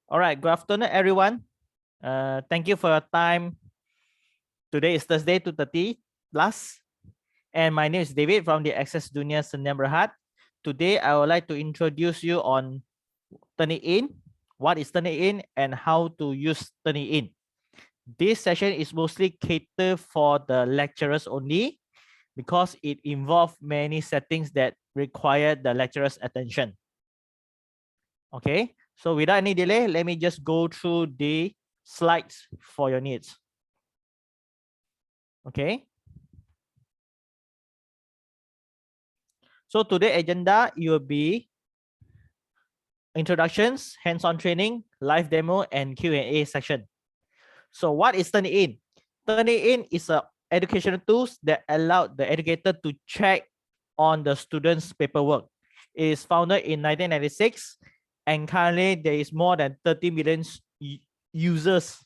All right, good afternoon, everyone. Thank you for your time. Today is Thursday, 2:30 plus, and my name is David from the Access Dunia Sdn Bhd. Today, I would like to introduce you on TurnItin, what is TurnItin, and how to use TurnItin. This session is mostly catered for the lecturers only because it involves many settings that require the lecturer's attention. Okay, so without any delay, let me just go through the slides for your needs. Okay. So today agenda, it will be introductions, hands-on training, live demo, and Q&A section. So what is TurnItin? TurnItin is a educational tools that allow the educator to check on the students' paperwork. It is founded in 1996, and currently there is more than 30 million users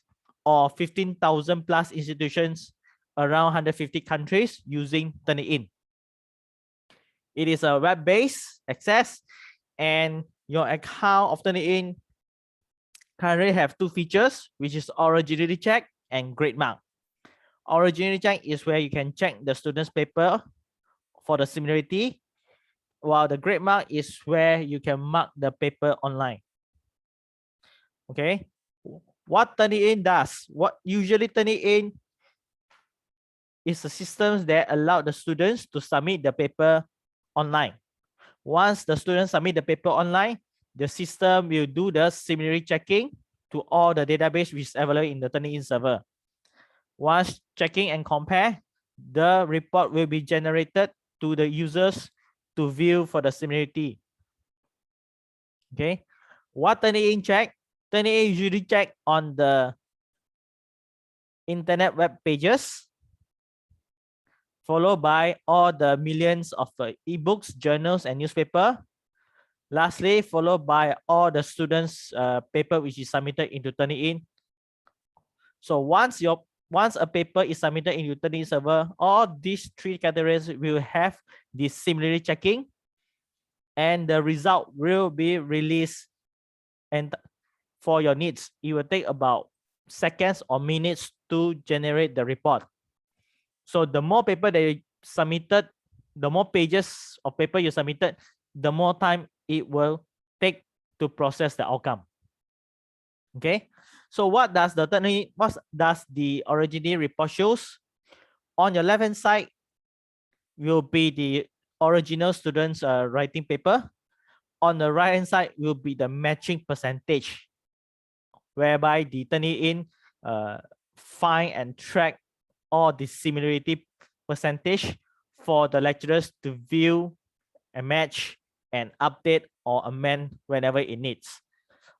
or 15,000 plus institutions around 150 countries using TurnItin. It is a web-based access, and your account of TurnItin currently have two features, which is originality check and grade mark. Originality check is where you can check the student's paper for the similarity, while the grade mark is where you can mark the paper online. Okay, what TurnItin does? What usually TurnItin is a system that allow the students to submit the paper online. Once the students submit the paper online, the system will do the similarity checking to all the database which is available in the TurnItin server. Once checking and compare, the report will be generated to the users to view for the similarity. Okay, what TurnItin check? TurnItin usually check on the internet web pages, followed by all the millions of ebooks, journals, and newspaper. Lastly, followed by all the students' paper which is submitted into TurnItin. So once a paper is submitted into TurnItin server, all these three categories will have the similarity checking, and the result will be released. And for your needs, it will take about seconds or minutes to generate the report. So the more paper that you submitted, the more pages of paper you submitted, the more time it will take to process the outcome. Okay, so what does the original report shows? On your left hand side will be the original students writing paper. On the right hand side will be the matching percentage, whereby the TurnItin find and track all the similarity percentage for the lecturers to view and match and update or amend whenever it needs.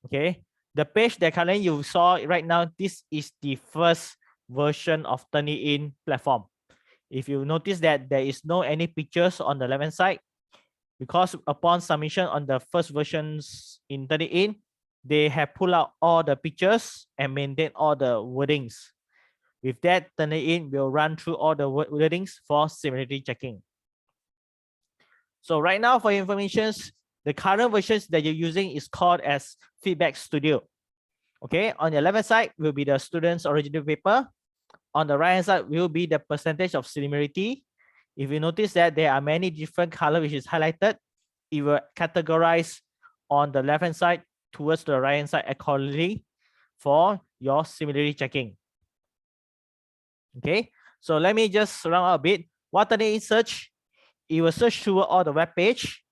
Okay, the page that currently you saw right now, this is the first version of TurnItin platform. If you notice that there is no any pictures on the left hand side, because upon submission on the first versions in TurnItin, they have pulled out all the pictures and maintain all the wordings. With that, TurnItin will run through all the wordings for similarity checking. So right now, for information, the current versions that you're using is called as Feedback Studio. Okay, on the left side will be the student's original paper. On the right hand side will be the percentage of similarity. If you notice that there are many different colors which is highlighted, it will categorize on the left hand side towards the right hand side accordingly for your similarity checking. Okay, so let me just round out a bit. What TurnItin search? It will search through all the web page,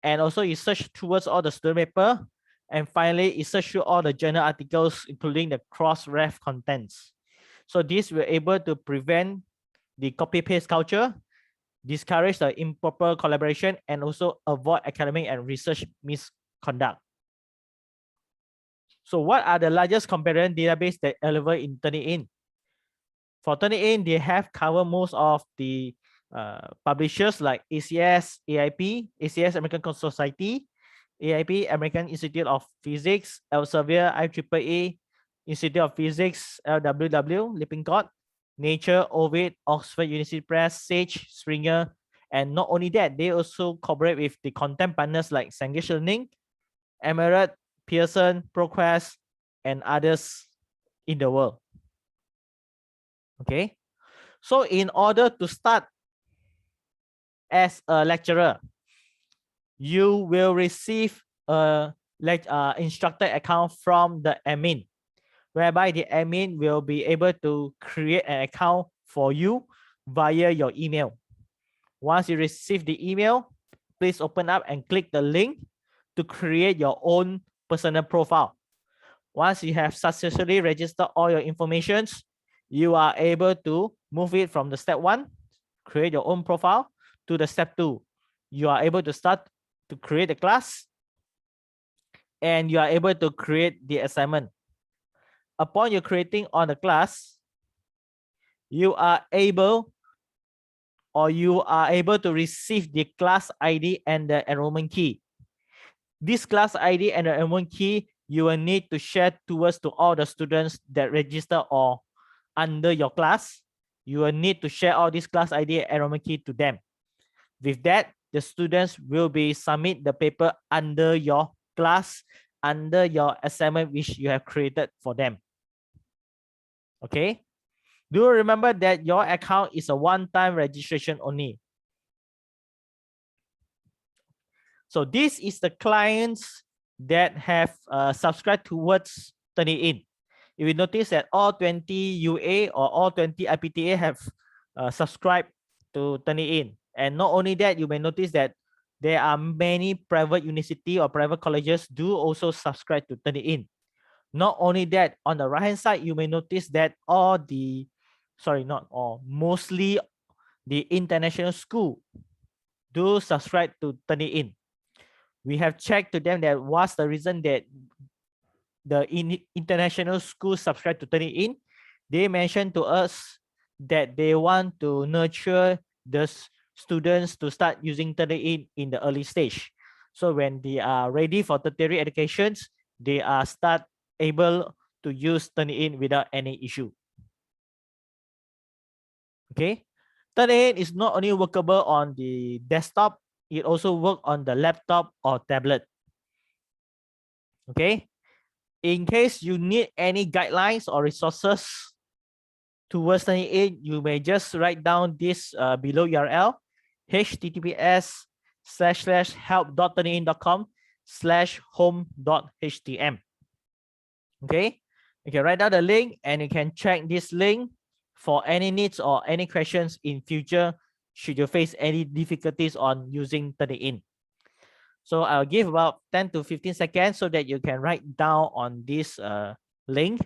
and also it search towards all the student paper, and finally it search through all the journal articles, including the cross-ref contents. So this will able to prevent the copy-paste culture, discourage the improper collaboration, and also avoid academic and research misconduct. So what are the largest comparison database that available in TurnItin? For TurnItin, they have covered most of the publishers like ACS, AIP, ACS American Society, AIP American Institute of Physics, Elsevier, IEEE, Institute of Physics, LWW, Lippincott, Nature, Ovid, Oxford University Press, Sage, Springer, and not only that, they also cooperate with the content partners like Cengage Learning, Emerald, Pearson, ProQuest, and others in the world. Okay, so in order to start as a lecturer, you will receive a instructor account from the admin, whereby the admin will be able to create an account for you via your email. Once you receive the email, please open up and click the link to create your own personal profile. Once you have successfully registered all your informations, you are able to move it from the step 1, create your own profile, to the step 2. You are able to start to create a class, and you are able to create the assignment. Upon you creating on the class, you are able to receive the class ID and the enrollment key. This class ID and the enrollment key you will need to share towards to all the students that register or under your class. You will need to share all this class ID and enrollment key to them. With that, the students will be submit the paper under your class, under your assignment which you have created for them. Okay, do remember that your account is a one-time registration only. So this is the clients that have subscribed towards TurnItin. You will notice that all 20 UA or all 20 IPTA have subscribed to TurnItin. And not only that, you may notice that there are many private university or private colleges do also subscribe to TurnItin. Not only that, on the right hand side, you may notice that mostly the international school do subscribe to TurnItin. We have checked to them that what's the reason that the international school subscribe to TurnItin. They mentioned to us that they want to nurture the students to start using TurnItin in the early stage. So when they are ready for tertiary educations, they are able to use TurnItin without any issue. Okay, TurnItin is not only workable on the desktop, it also works on the laptop or tablet. Okay, in case you need any guidelines or resources towards TurnItin, you may just write down this below URL, https://help.turnitin.com/home.htm. Okay, you can write down the link and you can check this link for any needs or any questions in future should you face any difficulties on using TurnItin. So I'll give about 10 to 15 seconds so that you can write down on this link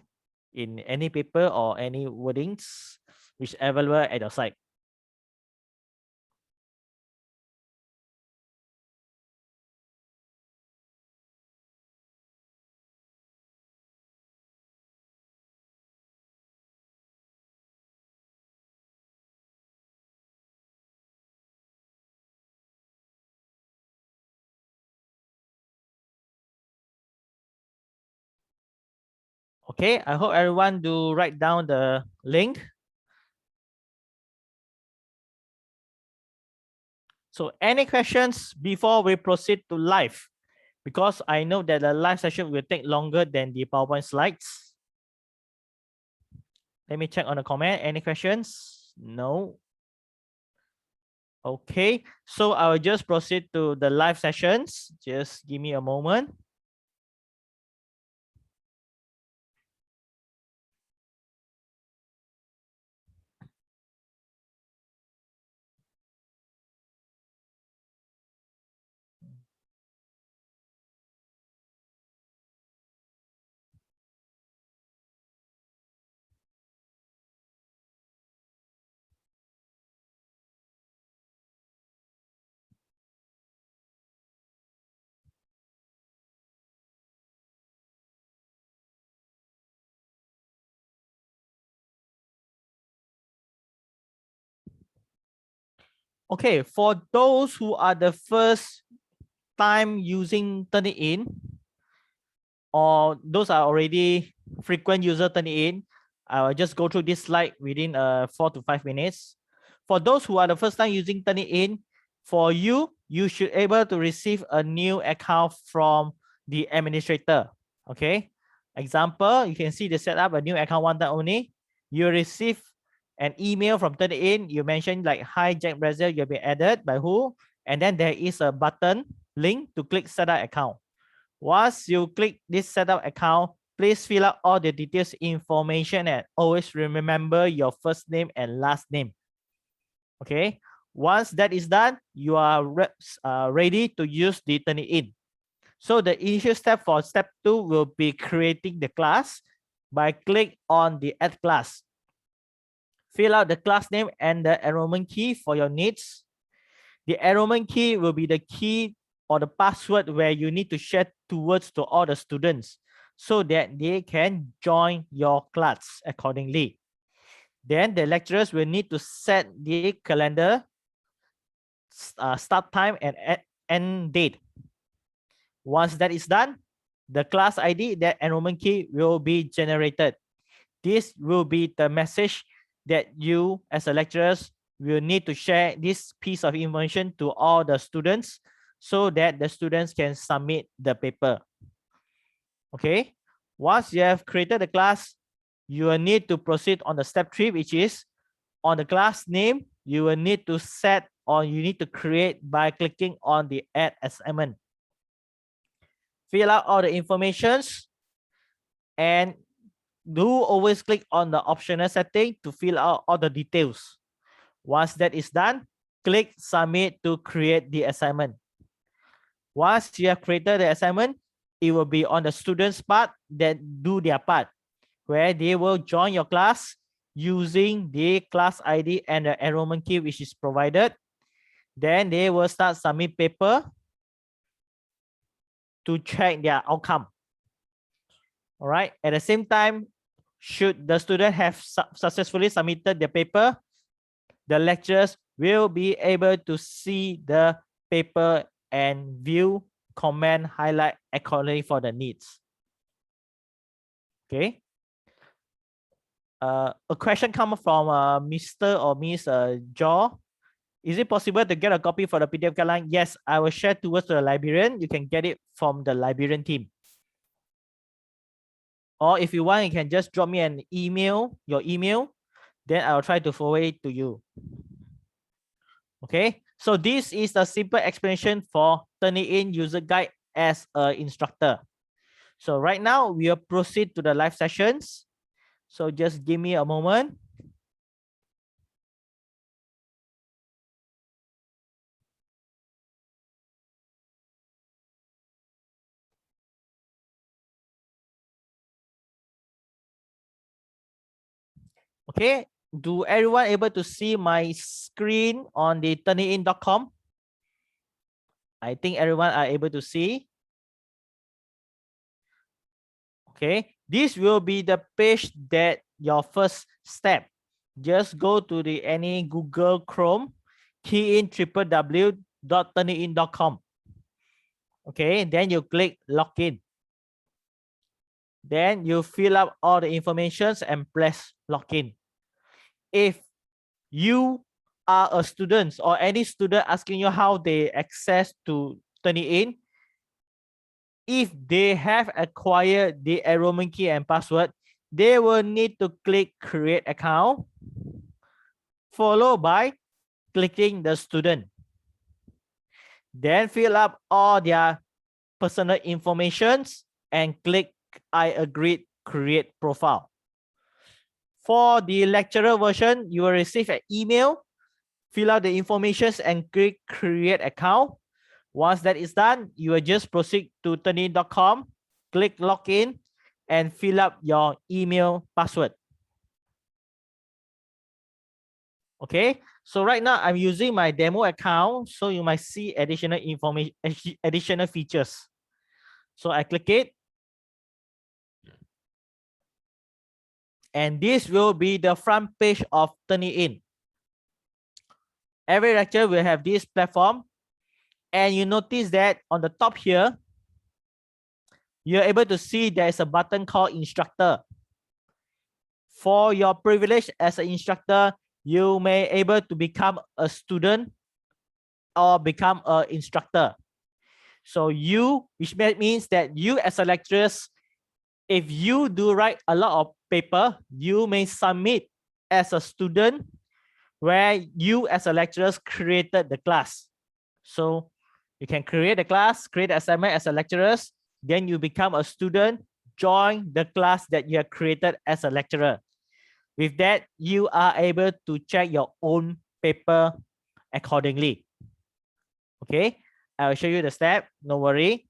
in any paper or any wordings which available at your site. Okay, I hope everyone do write down the link. So any questions before we proceed to live? Because I know that the live session will take longer than the PowerPoint slides. Let me check on the comment. Any questions? No. Okay, so I will just proceed to the live sessions. Just give me a moment. Okay, for those who are the first time using TurnItin, or those are already frequent user TurnItin, I will just go through this slide within 4 to 5 minutes. For those who are the first time using TurnItin, for you, you should able to receive a new account from the administrator. Okay, Example, you can see they set up a new account one time only. You receive an email from TurnItin. You mentioned like, hi Jack Brazil, you've been added by who? And then there is a button link to click set up account. Once you click this setup account, please fill out all the details information and always remember your first name and last name. Okay. Once that is done, you are ready to use the TurnItin. So the initial step for step 2 will be creating the class by click on the add class. Fill out the class name and the enrollment key for your needs. The enrollment key will be the key or the password where you need to share towards to all the students so that they can join your class accordingly. Then the lecturers will need to set the calendar start time and end date. Once that is done, the class ID, that enrollment key will be generated. This will be the message that you as a lecturers will need to share this piece of information to all the students so that the students can submit the paper. Okay. Once you have created the class, you will need to proceed on the step 3, which is on the class name, you will need to set or you need to create by clicking on the add assignment. Fill out all the informations and do always click on the optional setting to fill out all the details. Once that is done, click submit to create the assignment. Once you have created the assignment, it will be on the students part that do their part, where they will join your class using the class ID and the enrollment key which is provided. Then they will start submit paper to check their outcome. All right. At the same time, should the student have successfully submitted the paper, the lecturers will be able to see the paper and view, comment, highlight accordingly for the needs. Okay. A question comes from Mr. or Miss Jaw. Is it possible to get a copy for the PDF guideline? Yes, I will share towards the librarian. You can get it from the librarian team. Or if you want, you can just drop me an email, your email, then I'll try to forward it to you. Okay, so this is a simple explanation for TurnItin user guide as an instructor. So right now we will proceed to the live sessions. So just give me a moment. Okay, do everyone able to see my screen on the turnitin.com? I think everyone are able to see. Okay, this will be the page that your first step. Just go to the any Google Chrome, key in www.turnitin.com. Okay, then you click login. Then you fill up all the information and press login. If you are a student or any student asking you how they access to TurnItin, if they have acquired the enrollment key and password, they will need to click create account, followed by clicking the student. Then fill up all their personal informations and click I agree, create profile. For the lecturer version, you will receive an email, fill out the information and click create account. Once that is done, you will just proceed to turnitin.com, click login and fill up your email password. Okay, so right now I'm using my demo account, so you might see additional information, additional features. So I click it. And this will be the front page of TurnItin. Every lecture will have this platform. And you notice that on the top here, you're able to see there's a button called Instructor. For your privilege as an instructor, you may able to become a student or become an instructor. So you, which means that you as a lecturer If you do write a lot of paper, you may submit as a student where you as a lecturer created the class. So you can create a class, create an assignment as a lecturer, then you become a student, join the class that you have created as a lecturer. With that, you are able to check your own paper accordingly. Okay, I'll show you the step, no worry.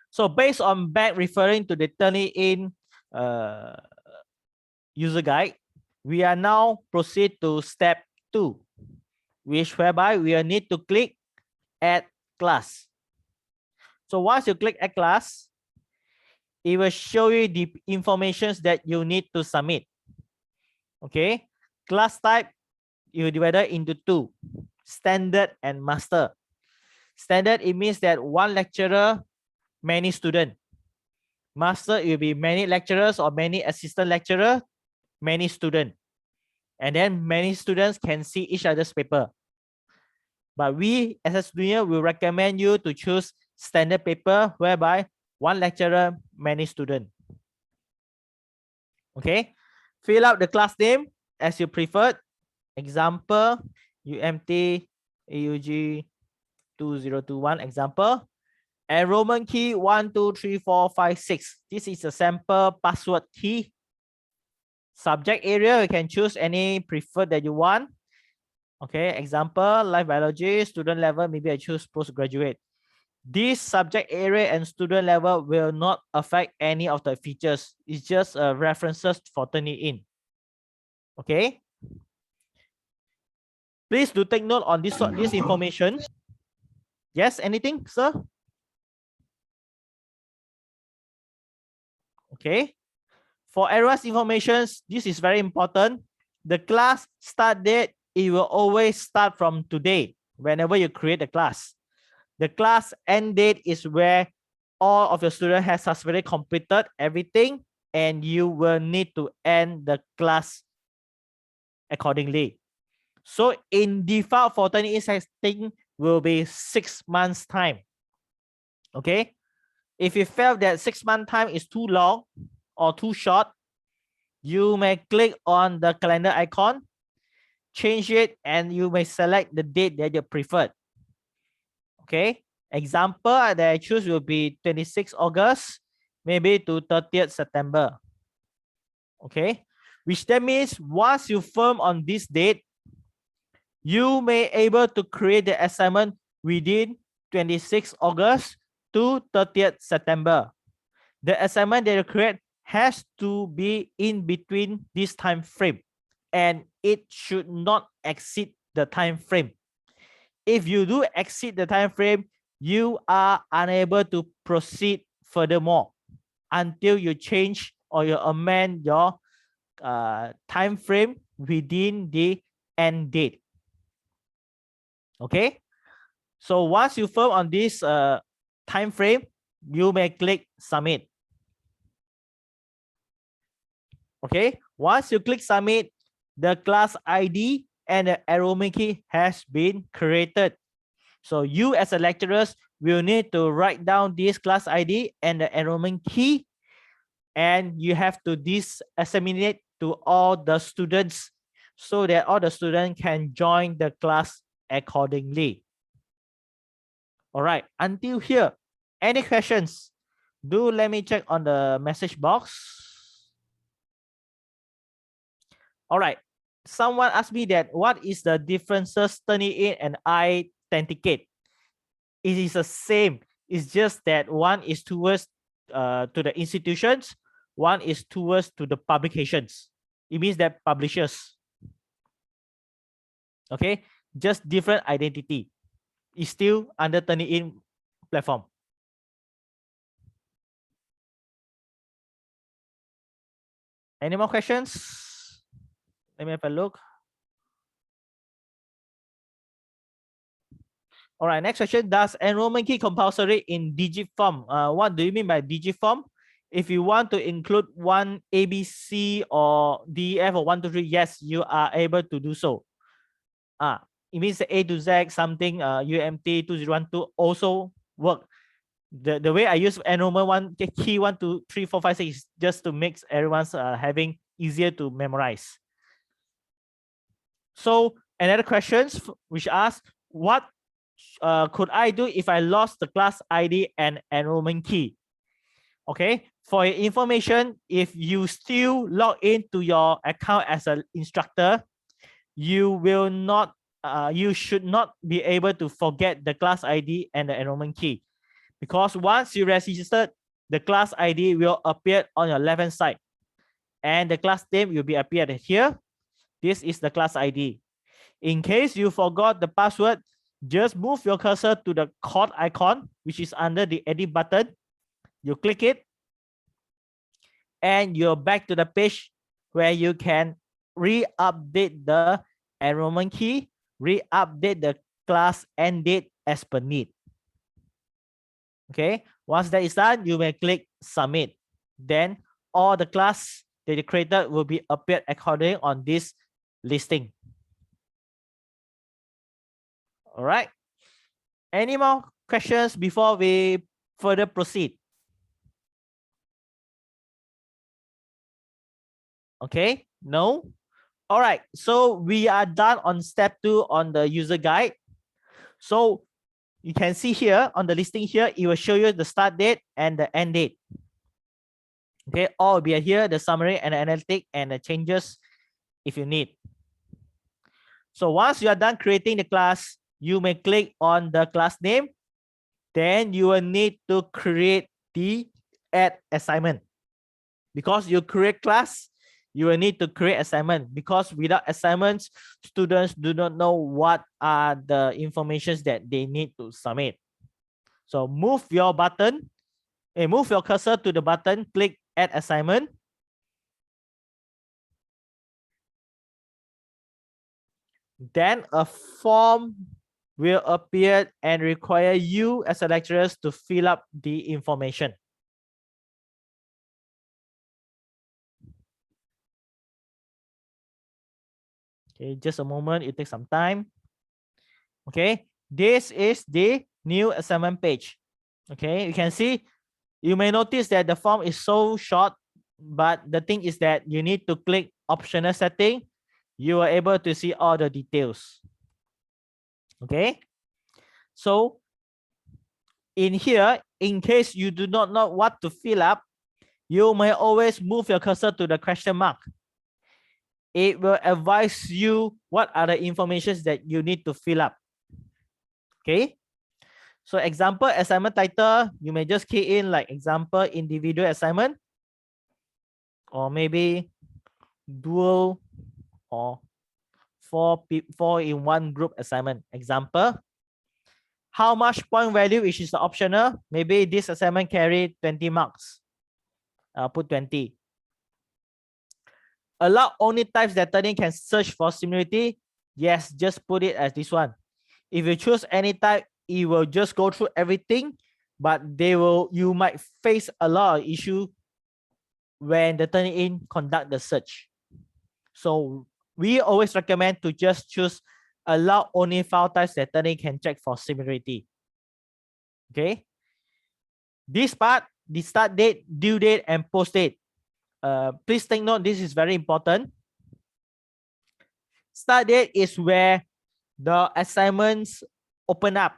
So based on back referring to the TurnItin user guide, we are now proceed to step 2, which whereby we will need to click add class. So once you click add class, it will show you the information that you need to submit. Okay, class type you divided into 2, standard and master. Standard, it means that one lecturer, many students. Master, it will be many lecturers or many assistant lecturer, many students. And then many students can see each other's paper. But we as a student will recommend you to choose standard paper whereby one lecturer, many students. Okay, fill out the class name as you preferred. Example, UMT AUG 2021 example. Enrollment key 1, 2, 3, 4, 5, 6. This is a sample password key. Subject area, you can choose any preferred that you want. Okay, example, life biology, student level, maybe I choose postgraduate. This subject area and student level will not affect any of the features. It's just references for TurnItin. Okay. Please do take note on this information. Yes, anything, sir? Okay. For everyone's information, this is very important. The class start date, it will always start from today whenever you create a class. The class end date is where all of your students have successfully completed everything and you will need to end the class accordingly. So in default for TurnItin setting will be 6 months time. Okay. If you felt that 6 month time is too long or too short, you may click on the calendar icon, change it, and you may select the date that you preferred. Okay. Example that I choose will be 26 August, maybe to 30th September. Okay. Which that means once you firm on this date, you may able to create the assignment within 26 August to 30th September. The assignment that you create has to be in between this time frame and it should not exceed the time frame. If you do exceed the time frame, you are unable to proceed furthermore until you change or you amend your time frame within the end date. Okay, so once you firm on this time frame, you may click submit. Okay, once you click submit, the class ID and the enrollment key has been created. So you as a lecturer will need to write down this class ID and the enrollment key, and you have to disseminate to all the students so that all the students can join the class accordingly. All right, until here, any questions? Do let me check on the message box. All right, someone asked me that what is the differences TurnItin and Authenticate? It is the same. It's just that one is towards to the institutions, one is towards to the publications. It means that publishers. Okay, just different identity. It's still under TurnItin platform. Any more questions? Let me have a look. All right, next question. Does enrollment key compulsory in digit form? What do you mean by digit form? If you want to include one ABC or DEF or 1, 2, 3, yes, you are able to do so. It means A to Z something UMT 2012 also work. The way I use enrollment key 1, 2, 3, 4, 5, 6 is just to make everyone's having easier to memorize. So another questions which ask, what could I do if I lost the class ID and enrollment key? Okay, for your information, if you still log into your account as an instructor, you will not, you should not be able to forget the class ID and the enrollment key, because once you registered, the class ID will appear on your left hand side, and the class name will be appeared here. This is the class ID. In case you forgot the password, just move your cursor to the code icon, which is under the edit button. You click it, and you're back to the page where you can re-update the enrollment key, re-update the class end date as per need. Okay, once that is done, you may click submit. Then all the class that you created will be appeared accordingly on this listing. All right. Any more questions before we further proceed? Okay, no. All right, so we are done on step 2 on the user guide. So you can see here on the listing here, it will show you the start date and the end date. Okay, all will be here, the summary and the analytic and the changes if you need. So once you are done creating the class, you may click on the class name. Then you will need to create the add assignment. Because you create class, you will need to create assignment, because without assignments, students do not know what are the informations that they need to submit. So move your button, move your cursor to the button, click add assignment. Then a form will appear and require you as a lecturer to fill up the information. Okay, just a moment, it takes some time. Okay, this is the new assignment page. Okay, you can see, you may notice that the form is so short, but the thing is that you need to click optional setting. You are able to see all the details. Okay, so in here, in case you do not know what to fill up, you may always move your cursor to the question mark. It will advise you what are the informations that you need to fill up. Okay, so example assignment title, you may just key in like example individual assignment, or maybe dual or four in one group assignment. Example, how much point value, which is optional. Maybe this assignment carry 20 marks. I'll put 20. Allow only types that TurnItin can search for similarity. Yes, just put it as this one. If you choose any type, it will just go through everything, but you might face a lot of issue when the TurnItin conduct the search. So we always recommend to just choose allow only file types that TurnItin can check for similarity. Okay. This part, the start date, due date, and post date. Please take note, this is very important. Start date is where the assignments open up.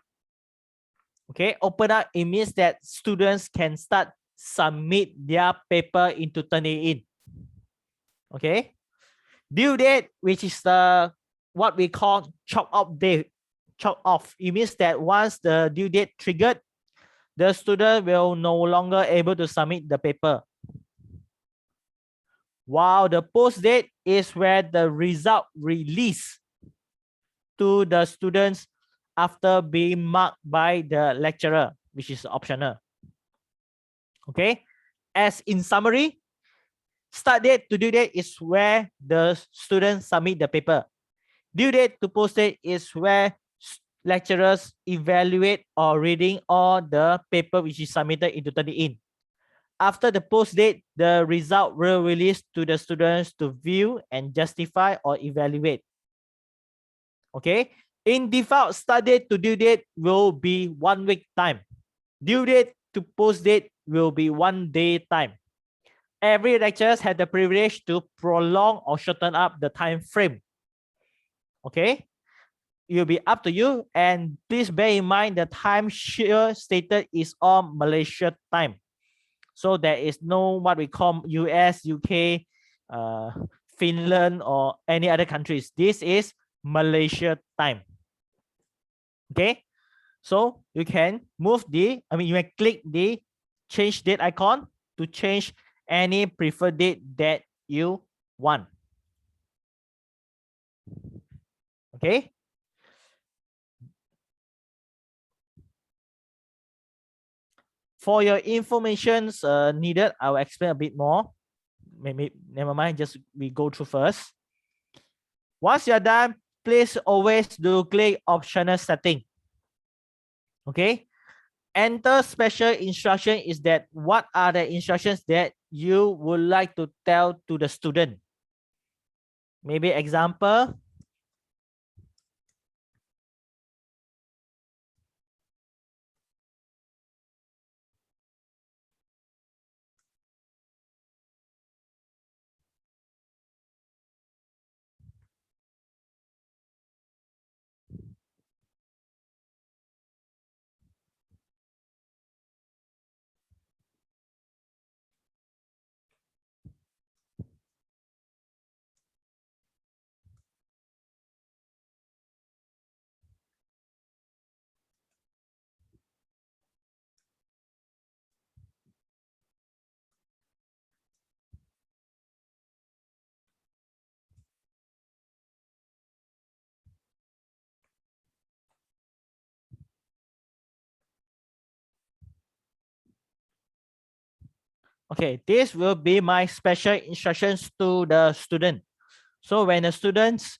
Okay, open up, it means that students can start submit their paper into TurnItin. Okay. Due date, which is the what we call chalk off date. Chalk off. It means that once the due date triggered, the student will no longer able to submit the paper. While the post date is where the result release to the students after being marked by the lecturer, which is optional. Okay, as in summary, start date to due date is where the students submit the paper. Due date to post date is where lecturers evaluate or reading all the paper which is submitted into TurnItin. After the post date, the result will release to the students to view and justify or evaluate. Okay, in default, start date to due date will be 1 week time. Due date to post date will be 1 day time. Every lecturer has the privilege to prolong or shorten up the time frame. Okay, it will be up to you, and please bear in mind the time here stated is all Malaysia time. So there is no what we call US, UK, Finland, or any other countries. This is Malaysia time. Okay, so you can move the, you can click the change date icon to change any preferred date that you want. Okay. For your informations needed, I will explain a bit more. Maybe never mind, just we go through first. Once you're done, please always do click optional setting. Okay. Enter special instruction is that what are the instructions that you would like to tell to the student. Maybe example. Okay, this will be my special instructions to the student. So when the students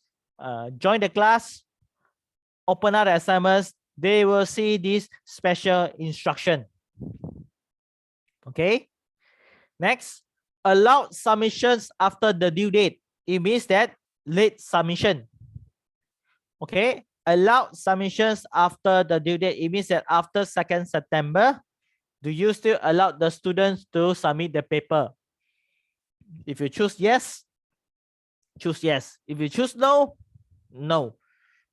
join the class, open up the assignments, they will see this special instruction. Okay. Next, allowed submissions after the due date. It means that late submission. Okay. Allowed submissions after the due date. It means that after 2nd September, do you still allow the students to submit the paper? If you choose yes, choose yes. If you choose no, no.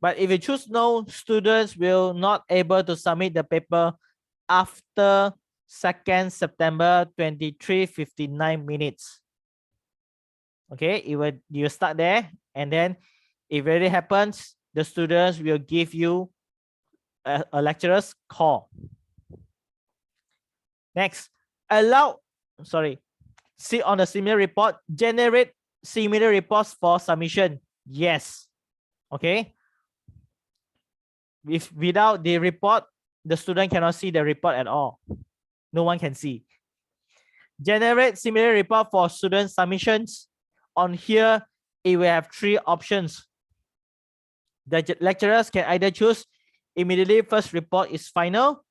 But if you choose no, students will not able to submit the paper after 2nd September 23:59 minutes. Okay, you start there, and then if it really happens, the students will give you a lecturer's call. Next, see on the similar report, generate similar reports for submission. Yes. Okay. If without the report, the student cannot see the report at all. No one can see. Generate similar report for student submissions. On here, it will have 3 options. The lecturers can either choose immediately first report is final,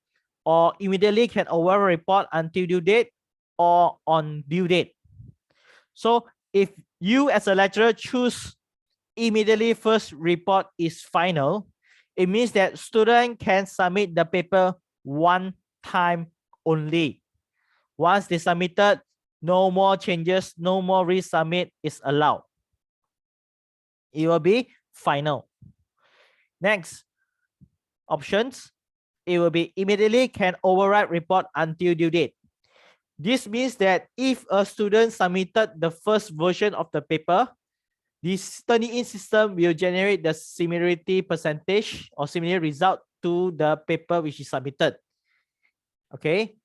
or immediately can overall report until due date, or on due date. So if you as a lecturer choose immediately first report is final, it means that student can submit the paper 1 time only. Once they submitted, no more changes, no more resubmit is allowed. It will be final. Next options, it will be immediately can override report until due date. This means that if a student submitted the first version of the paper, this TurnItin system will generate the similarity percentage or similar result to the paper which is submitted. Okay.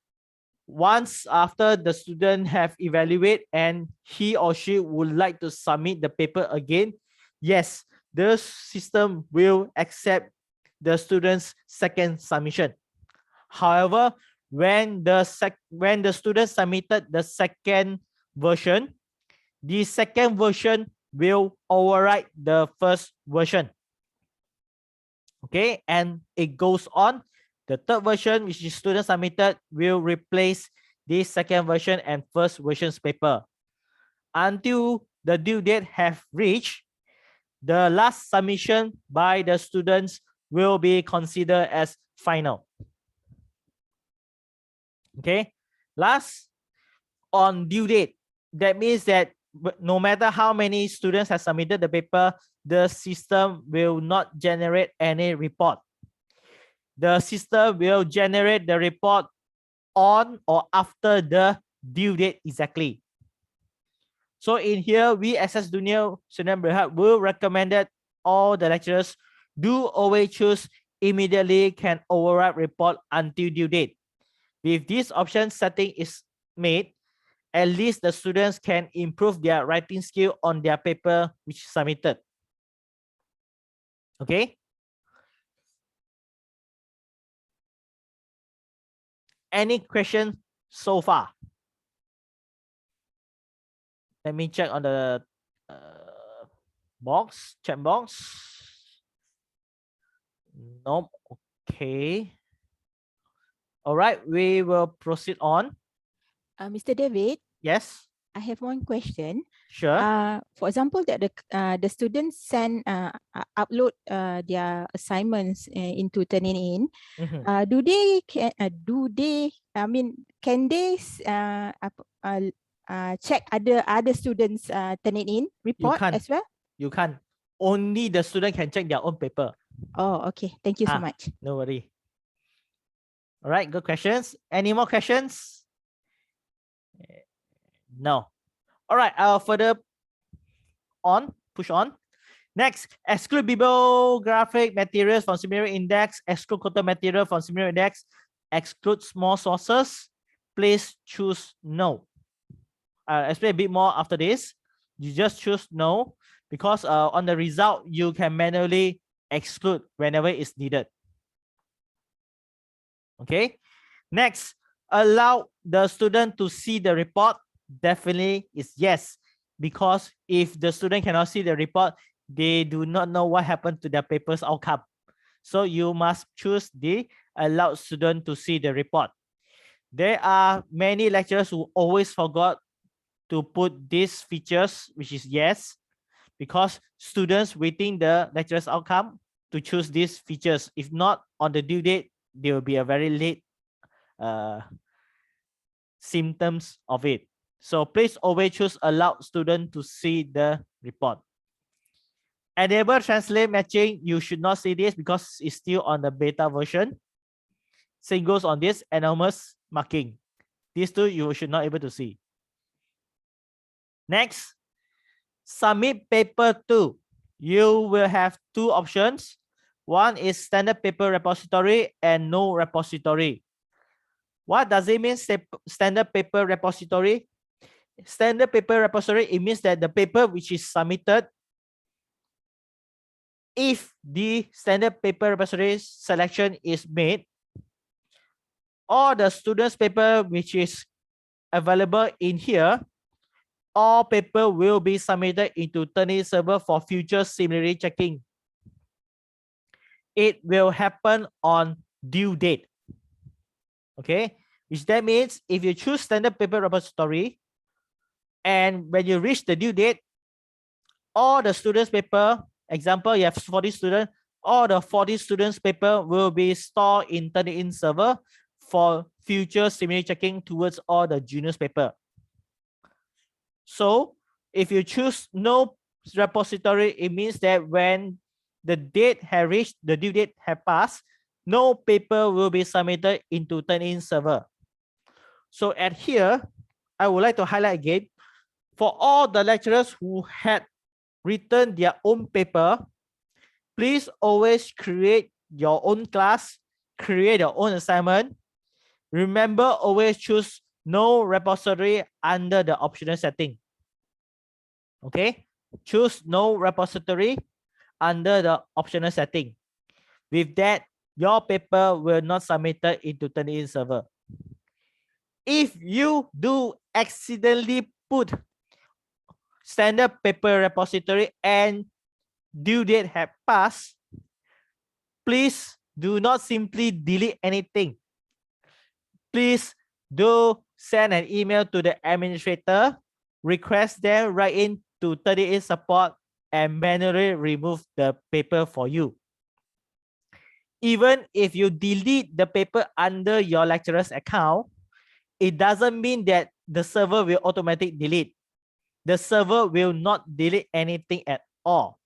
Once after the student have evaluated and he or she would like to submit the paper again, yes, the system will accept the student's second submission. However, when the student submitted the second version, the second version will override the first version. Okay, and it goes on. The third version, which is student submitted, will replace the second version and first version's paper until the due date have reached. The last submission by the students will be considered as final. Okay. Last, on due date. That means that no matter how many students have submitted the paper, the system will not generate any report. The system will generate the report on or after the due date exactly. So in here, we as Dunia Student Berhad will recommend that all the lecturers do always choose immediately can override report until due date. With this option setting is made, at least the students can improve their writing skill on their paper which is submitted. Okay. Any question so far? Let me check on the chat box. Nope. Okay. All right, we will proceed on. Mr. David, Yes, I have one question. sure. For example, that the students send upload their assignments into TurnItin. Mhm. Can they check other students TurnItin You report can't. as well? You can't. Only the student can check their own paper. Oh, okay. Thank you so much. No worry. All right, good questions. Any more questions? No. All right, further on, push on. Next, exclude bibliographic materials from similarity index, exclude quoted material from similarity index, exclude small sources. Please choose no. I'll explain a bit more after this. You just choose no because on the result, you can manually exclude whenever it's needed. Okay. Next, allow the student to see the report. Definitely is yes, because if the student cannot see the report, they do not know what happened to their paper's outcome. So you must choose the allow student to see the report. There are many lecturers who always forgot to put these features, which is yes, because students waiting the lecturer's outcome to choose these features. If not, on the due date, there will be a very late symptoms of it. So please always choose allow student to see the report. Enable translate matching, you should not see this because it's still on the beta version. Same goes on this anonymous marking. These two you should not able to see. Next, submit paper 2. You will have two options. One is standard paper repository and no repository. What does it mean, standard paper repository? Standard paper repository, it means that the paper which is submitted, if the standard paper repository selection is made, all the students' paper which is available in here, all paper will be submitted into TurnItin server for future similarity checking. It will happen on due date. Okay, which that means if you choose standard paper repository, and when you reach the due date, all the students' paper, example, you have 40 students, all the 40 students' paper will be stored in TurnItin server for future similarity checking towards all the juniors' paper. So if you choose no repository, it means that when the date has reached, the due date has passed, no paper will be submitted into TurnItin server. So at here, I would like to highlight again, for all the lecturers who had written their own paper, please always create your own class, create your own assignment. Remember, always choose no repository under the optional setting. Okay, choose no repository under the optional setting. With that, your paper will not submitted into TurnItin server. If you do accidentally put standard paper repository and due date have passed, please do not simply delete anything. Please do send an email to the administrator, request them write in to TurnItin support and manually remove the paper for you. Even if you delete the paper under your lecturer's account, it doesn't mean that the server will automatically delete. The server will not delete anything at all.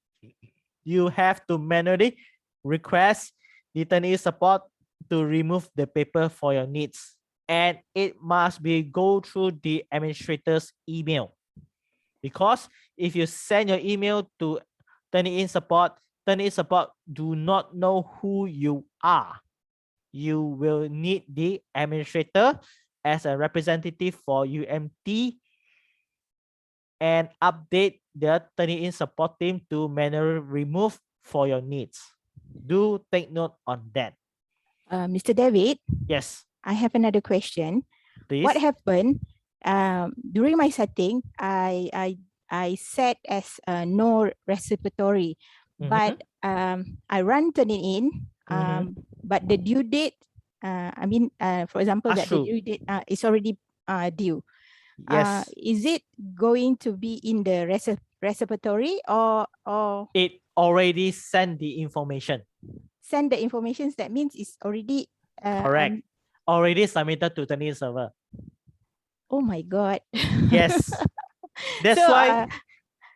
You have to manually request the TurnItin support to remove the paper for your needs. And it must be go through the administrator's email. Because if you send your email to TurnItin support do not know who you are. You will need the administrator as a representative for UMT and update the TurnItin support team to manually remove for your needs. Do take note on that. Mr. David, Yes, I have another question. please. What happened during my setting? I set as no reciprocatory, but I run TurnItin, but the due date, for example, That's that the true. due date is already due. Yes, Is it going to be in the reciprocatory or it already sent the information. send the information? That means it's already Correct. Already submitted to TurnItin server. oh my God. Yes. That's So, why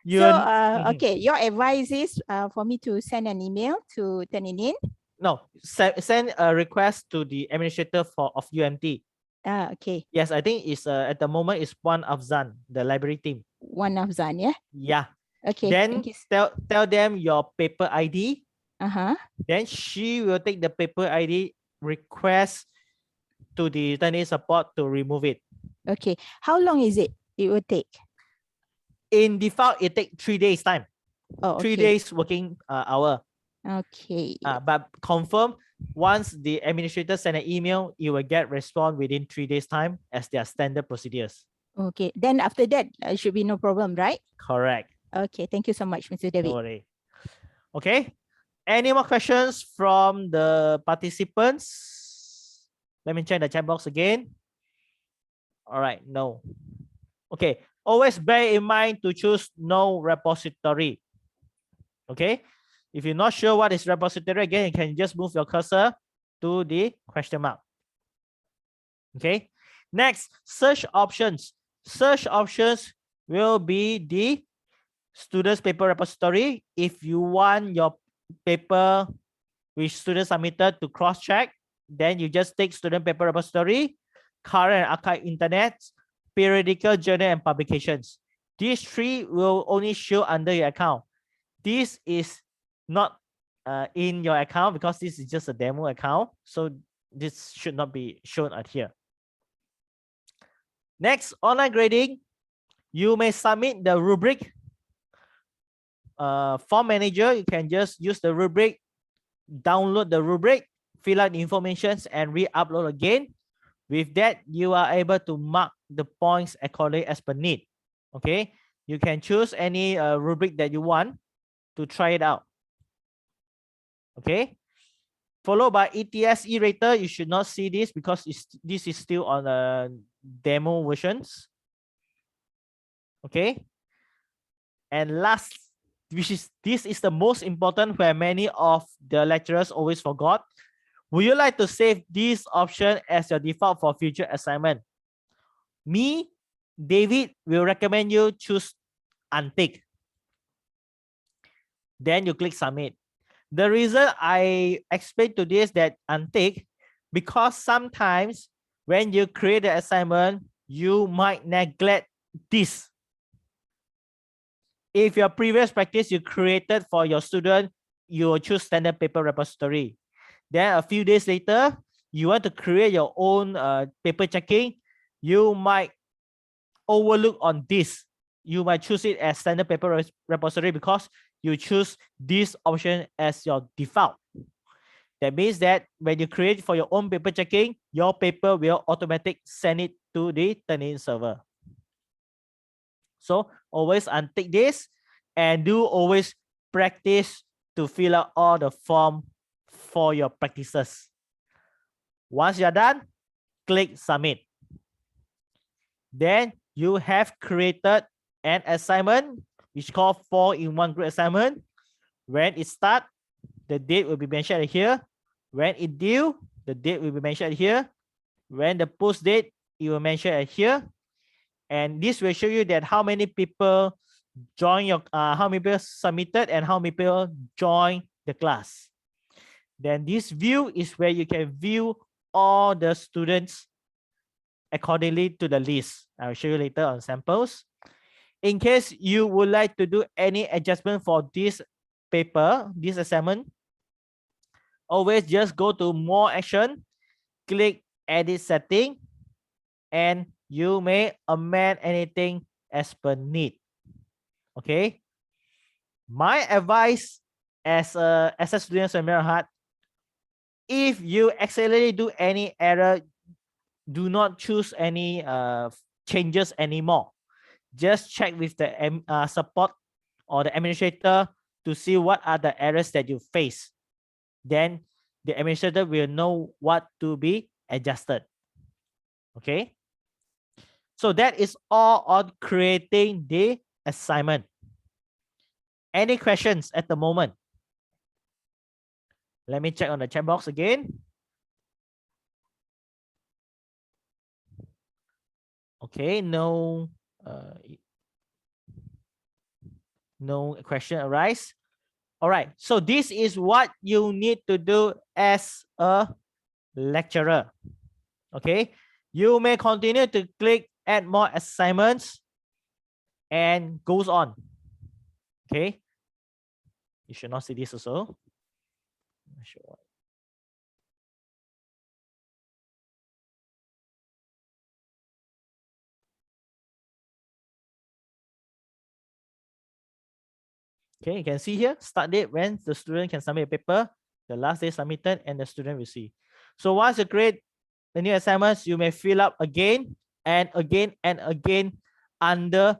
you okay, your advice is for me to send an email to TurnItin. no, send a request to the administrator of UMT. Okay. Yes, I think it's at the moment it's one of Zan, the library team. One of Zan, yeah? Yeah. Okay, Then thank you. tell them your paper ID. Uh-huh. Then she will take the paper ID request to the TurnItin support to remove it. Okay. How long is it? It will take? In default, it takes 3 days time. Oh, okay. 3 days working hour. Okay. But confirm once the administrator send an email, you will get response within 3 days time as their standard procedures. Okay. Then after that, should be no problem, right? Correct. Okay. Thank you so much, Mr. David. No worry. Okay. Any more questions from the participants? Let me check the chat box again. All right. No. Okay. Always bear in mind to choose no repository. Okay. If you're not sure what is repository, again, you can just move your cursor to the question mark. Okay. Next, search options. Search options will be the students paper repository. If you want your paper which students submitted to cross-check, then you just take student paper repository, current and archive internet, periodical journal and publications. These three will only show under your account. This is not in your account because this is just a demo account. So this should not be shown out here. Next, online grading. You may submit the rubric. Form manager, you can just use the rubric, download the rubric, fill out the information and re-upload again. With that, you are able to mark the points accordingly as per need. Okay, you can choose any rubric that you want to try it out. Okay, followed by ETS E-rater. You should not see this because this is still on demo versions. Okay, and last, this is the most important, where many of the lecturers always forgot. Would you like to save this option as your default for future assignment? Me, David, will recommend you choose untick. Then you click submit. The reason I explained to this that untick, because sometimes when you create the assignment, you might neglect this. If your previous practice you created for your student, you will choose standard paper repository. Then a few days later, you want to create your own paper checking, you might overlook on this. You might choose it as standard paper repository because you choose this option as your default. That means that when you create for your own paper checking, your paper will automatically send it to the TurnItin server. So always untick this and do always practice to fill out all the form for your practices. Once you're done, click submit. Then you have created an assignment which called 4-in-1 group assignment. When it starts, the date will be mentioned here. When it due, the date will be mentioned here. When the post date, it will mention here, and this will show you that how many people join your how many people submitted and how many people join the class. Then this view is where you can view all the students accordingly to the list. I'll show you later on samples. In case you would like to do any adjustment for this paper, this assignment, always just go to more action, click edit setting, and you may amend anything as per need. Okay. My advice as a student of Mirror Heart, if you accidentally do any error, do not choose any changes anymore. Just check with the support or the administrator to see what are the errors that you face. Then the administrator will know what to be adjusted. Okay. So that is all on creating the assignment. Any questions at the moment? Let me check on the chat box again. Okay, no question arise. All right, so this is what you need to do as a lecturer. Okay, you may continue to click add more assignments and goes on. Okay, you should not see this also. Okay, you can see here, start date when the student can submit a paper, the last day submitted, and the student will see. So once you create the new assignments, you may fill up again and again and again under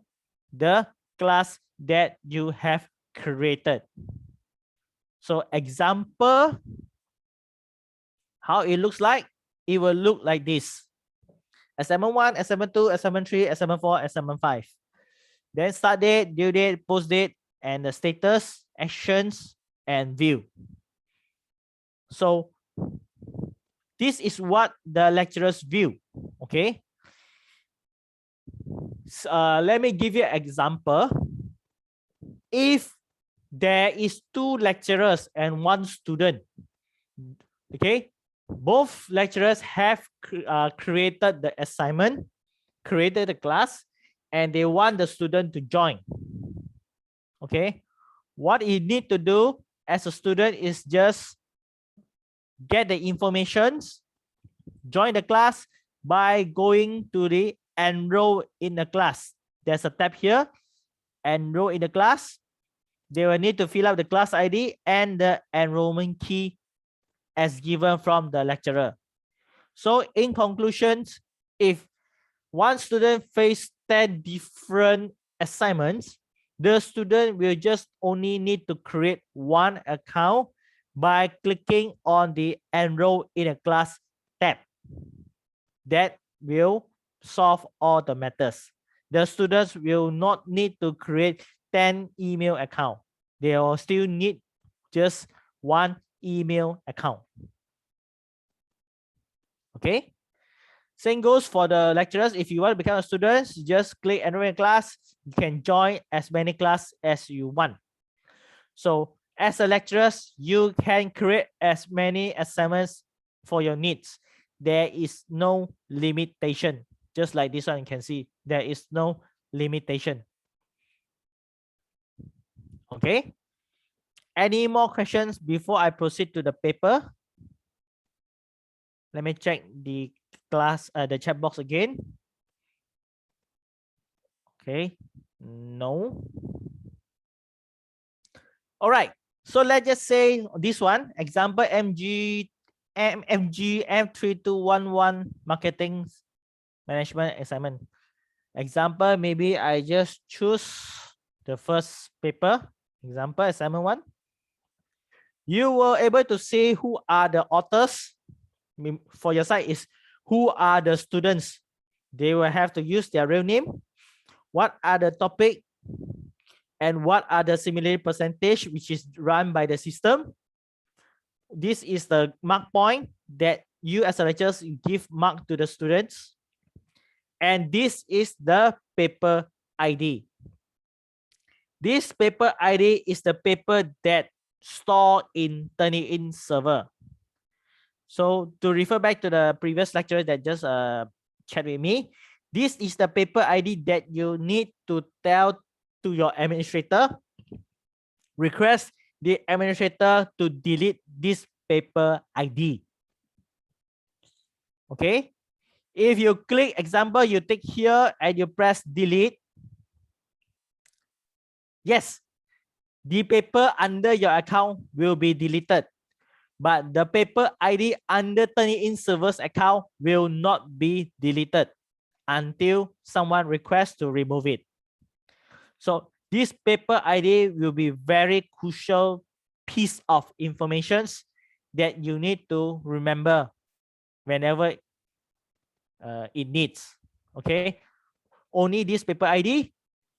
the class that you have created. So example, how it looks like, it will look like this. Assignment 1, assignment 2, assignment 3, assignment 4, assignment 5. Then start date, due date, post date, and the status, actions, and view. So this is what the lecturers view. Okay. Let me give you an example. If there is 2 lecturers and 1 student, okay, both lecturers have created the assignment, created the class, and they want the student to join. Okay, what you need to do as a student is just get the informations, join the class by going to the enroll in the class. There's a tab here, enroll in the class. They will need to fill out the class ID and the enrollment key as given from the lecturer. So in conclusion, if one student face 10 different assignments, the student will just only need to create 1 account by clicking on the enroll in a class tab. That will solve all the matters. The students will not need to create 10 email accounts. They will still need just 1 email account. Okay. Same goes for the lecturers. If you want to become a student, just click enroll in class. You can join as many classes as you want. So as a lecturer, you can create as many assignments for your needs. There is no limitation. Just like this one, you can see there is no limitation. Okay. Any more questions before I proceed to the paper? Let me check the class, the chat box again. Okay, no. All right, so let's just say this one, example M3211 marketing management assignment. Example, maybe I just choose the first paper, example assignment 1. You were able to see who are the authors. For your side is who are the students. They will have to use their real name. What are the topic and what are the similarity percentage which is run by the system. This is the mark point that you as a lecturer give mark to the students. And this is the paper ID. This paper ID is the paper that stored in TurnItin server. So to refer back to the previous lecturer that just chat with me, this is the paper ID that you need to tell to your administrator. Request the administrator to delete this paper ID. Okay. If you click example, you take here and you press delete. Yes, the paper under your account will be deleted, but the paper ID under TurnItin server's account will not be deleted until someone requests to remove it. So this paper ID will be very crucial piece of information that you need to remember whenever it needs. Okay, only this paper ID,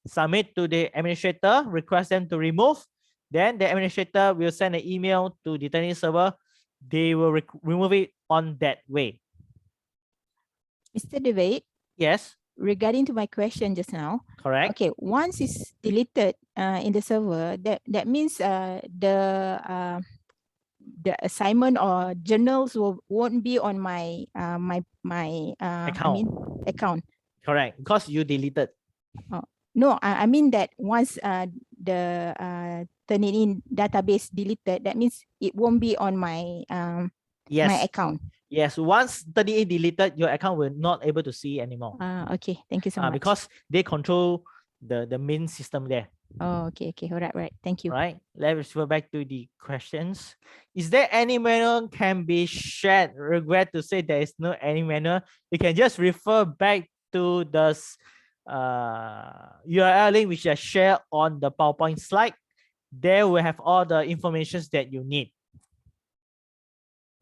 submit to the administrator, request them to remove. Then the administrator will send an email to the TurnItin server. They will remove it on that way. Mr. David, Yes, regarding to my question just now, correct. okay, once it's deleted in the server, that means the assignment or journals won't be on my account. Correct, because you deleted. No, I mean that once the TurnItin database deleted, that means it won't be on my Yes. my account. Yes, once TurnItin deleted, your account will not able to see anymore. Okay, thank you so much. Because they control the main system there. Oh, okay, right. Thank you. Right, let's go back to the questions. Is there any manual can be shared? Regret to say there is no any manual. You can just refer back to the URL link which I share on the PowerPoint slide. There we have all the information that you need.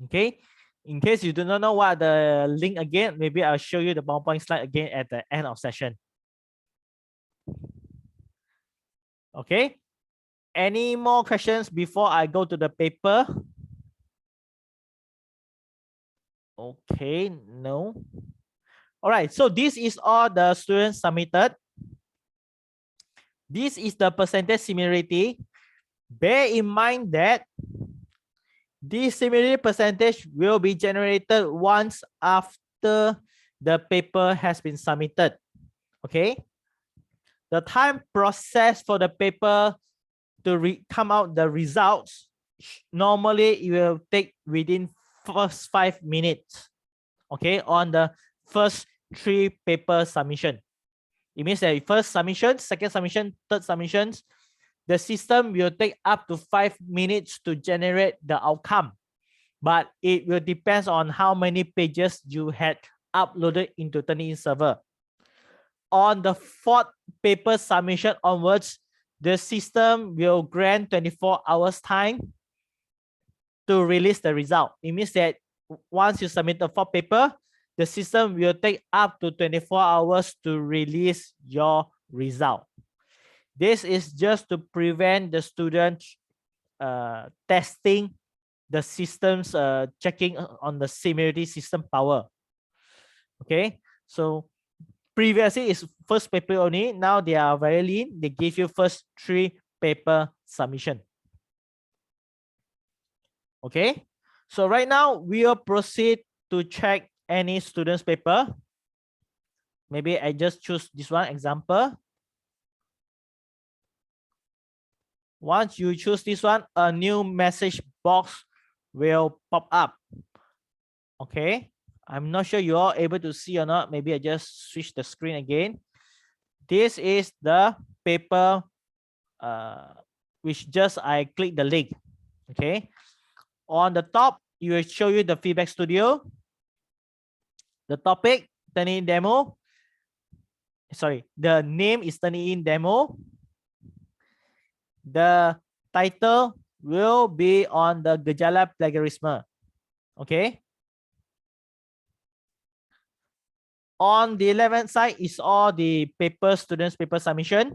Okay, in case you do not know what the link again, maybe I'll show you the PowerPoint slide again at the end of session. Okay, any more questions before I go to the paper? Okay, no. All right, so this is all the students submitted. This is the percentage similarity. Bear in mind that this similarity percentage will be generated once after the paper has been submitted. Okay, the time process for the paper to come out the results, normally it will take within first 5 minutes. Okay, on the first 3 paper submission. It means that first submission, second submission, third submissions, the system will take up to 5 minutes to generate the outcome, but it will depend on how many pages you had uploaded into TurnItin server. On the 4th paper submission onwards, the system will grant 24 hours time to release the result. It means that once you submit the 4th paper, the system will take up to 24 hours to release your result. This is just to prevent the students testing the systems, checking on the similarity system power. Okay, so previously it's first paper only. Now they are very lean. They give you first 3 paper submission. Okay, so right now we will proceed to check any student's paper. Maybe I just choose this one example. Once you choose this one, a new message box will pop up. Okay, I'm not sure you are able to see or not. Maybe I just switch the screen again. This is the paper which just I click the link. Okay, on the top, it will show you the feedback studio. The topic, TurnItin demo. Sorry, the name is TurnItin demo. The title will be on the gejala plagiarism. Okay. On the left-hand side is all the paper, students' paper submission.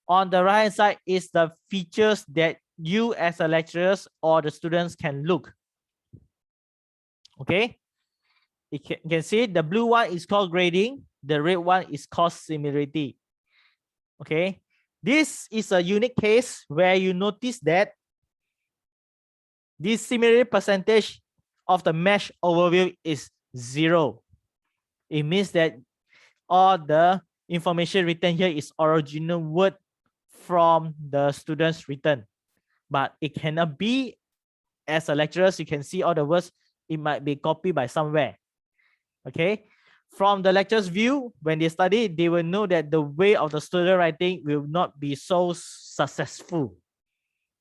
On the right-hand side is the features that you as a lecturers or the students can look. Okay. You can see the blue one is called grading. The red one is called similarity. Okay, this is a unique case where you notice that this similarity percentage of the mesh overview is 0. It means that all the information written here is original word from the students written, but it cannot be, as a lecturer, you can see all the words, it might be copied by somewhere. Okay, from the lecturer's view, when they study, they will know that the way of the student writing will not be so successful.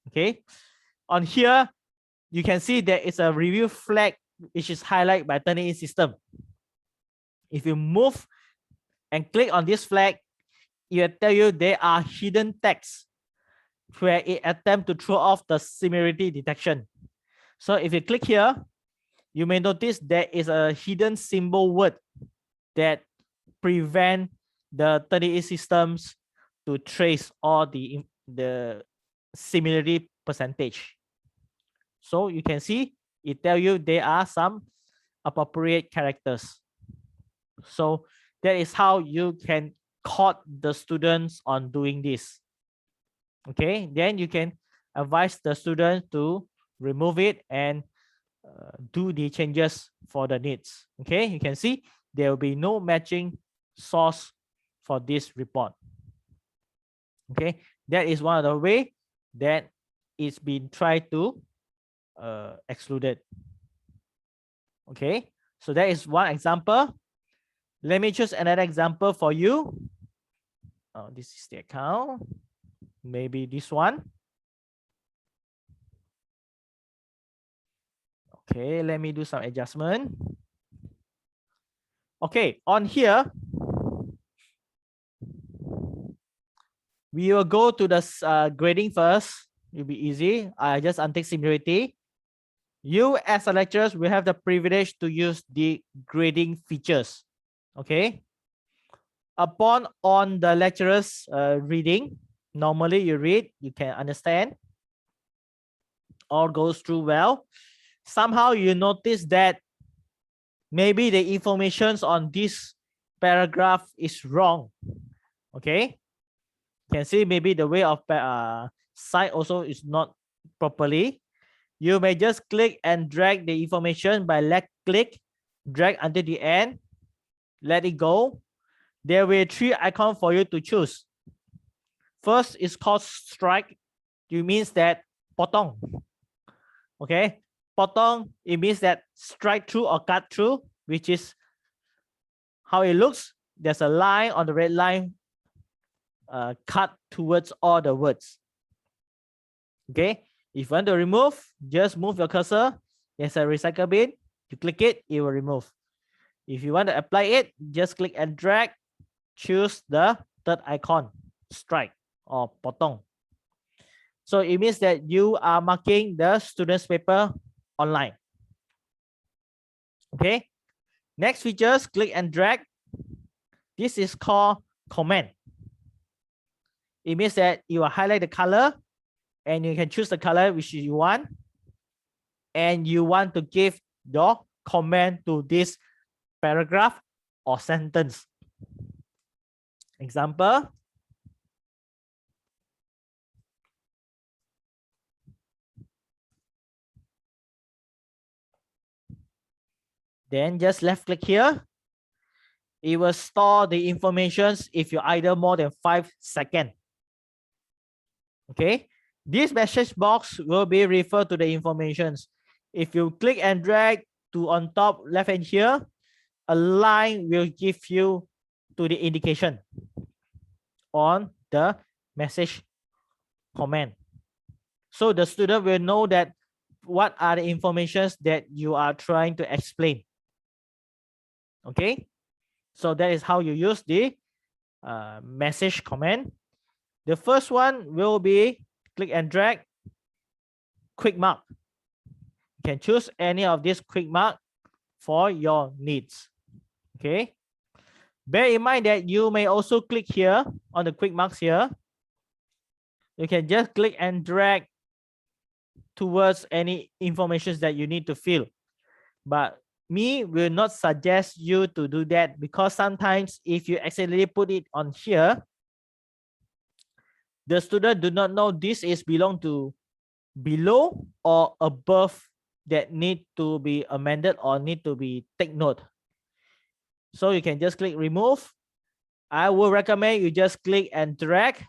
Okay, on here you can see there is a review flag which is highlighted by TurnItin system. If you move and click on this flag, it will tell you there are hidden texts where it attempts to throw off the similarity detection. So if you click here, you may notice there is a hidden symbol word that prevent the TurnItin systems to trace all the similarity percentage. So you can see it tell you there are some appropriate characters. So that is how you can caught the students on doing this. Okay, then you can advise the student to remove it and do the changes for the needs. Okay, you can see there will be no matching source for this report. Okay, that is one of the way that it's been tried to excluded. Okay, so that is one example. Let me choose another example for you. Oh, this is the account. Maybe this one. Okay, let me do some adjustment. Okay, on here, we will go to the grading first. It'll be easy. I just untick similarity. You as a lecturer will have the privilege to use the grading features. Okay. Upon on the lecturer's reading, normally you read, you can understand, all goes through well. Somehow you notice that maybe the information on this paragraph is wrong. Okay, you can see maybe the way of site also is not properly. You may just click and drag the information by left click, drag until the end, let it go. There will be 3 icons for you to choose. First is called strike. It means that potong. Okay, potong, it means that strike through or cut through, which is how it looks. There's a line on the red line cut towards all the words. Okay, if you want to remove, just move your cursor. There's a recycle bin. You click it, it will remove. If you want to apply it, just click and drag. Choose the third icon, strike or potong. So it means that you are marking the student's paper online. Okay. Next features, click and drag. This is called comment. It means that you will highlight the color and you can choose the color which you want. And you want to give your comment to this paragraph or sentence. Example. Then just left click here. It will store the information if you idle more than 5 seconds. Okay. This message box will be referred to the informations. If you click and drag to on top left hand here, a line will give you to the indication on the message comment. So the student will know that what are the informations that you are trying to explain. Okay, so that is how you use the message comment. The first one will be click and drag quick mark. You can choose any of these quick mark for your needs. Okay, bear in mind that you may also click here on the quick marks here. You can just click and drag towards any information that you need to fill. But me will not suggest you to do that, because sometimes if you accidentally put it on here, the student do not know this is belong to below or above that need to be amended or need to be take note. So you can just click remove. I will recommend you just click and drag,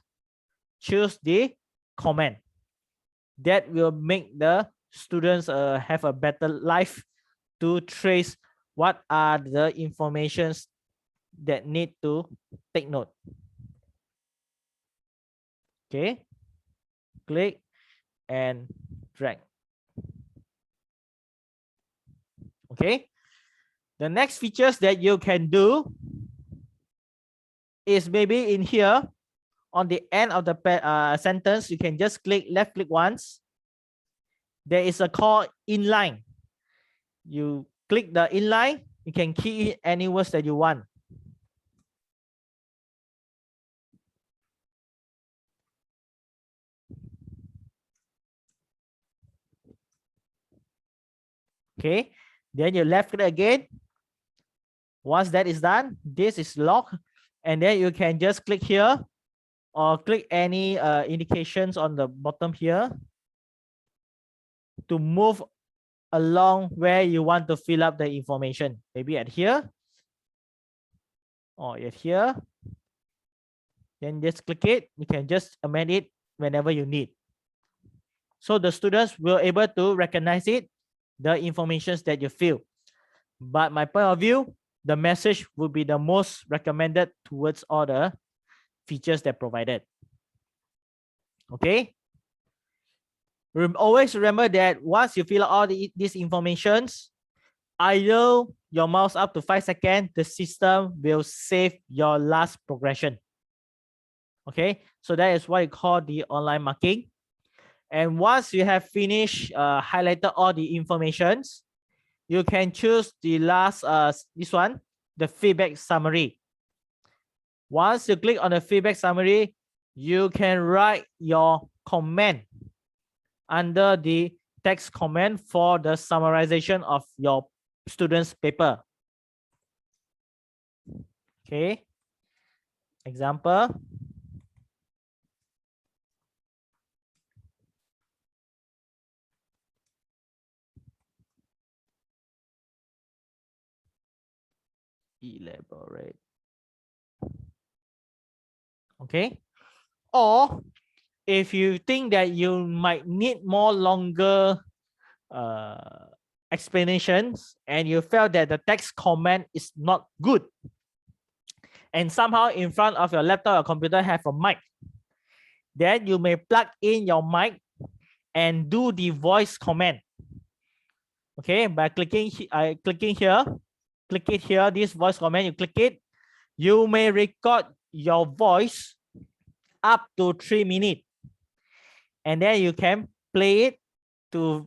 choose the comment. That will make the students have a better life to trace what are the informations that need to take note. Okay, click and drag. Okay, the next features that you can do is maybe in here on the end of the sentence, you can just left click once. There is a call inline. You click the inline, you can key in any words that you want. Okay, then you left click again. Once that is done, this is locked, and then you can just click here or click any indications on the bottom here to move along where you want to fill up the information. Maybe at here or at here. Then just click it. You can just amend it whenever you need. So the students will able to recognize it, the informations that you fill. But my point of view, the message will be the most recommended towards all the features that provided. Okay. Always remember that once you fill out all these informations, idle your mouse up to 5 seconds, the system will save your last progression. Okay, so that is what you call the online marking. And once you have finished highlighted all the informations, you can choose the last this one, the feedback summary. Once you click on the feedback summary, you can write your comment under the text comment for the summarization of your student's paper. Okay, example. Elaborate. Okay, or if you think that you might need more longer explanations and you felt that the text comment is not good, and somehow in front of your laptop or computer have a mic, then you may plug in your mic and do the voice comment. Okay, by clicking here, click it here, this voice comment, you click it, you may record your voice up to 3 minutes, and then you can play it to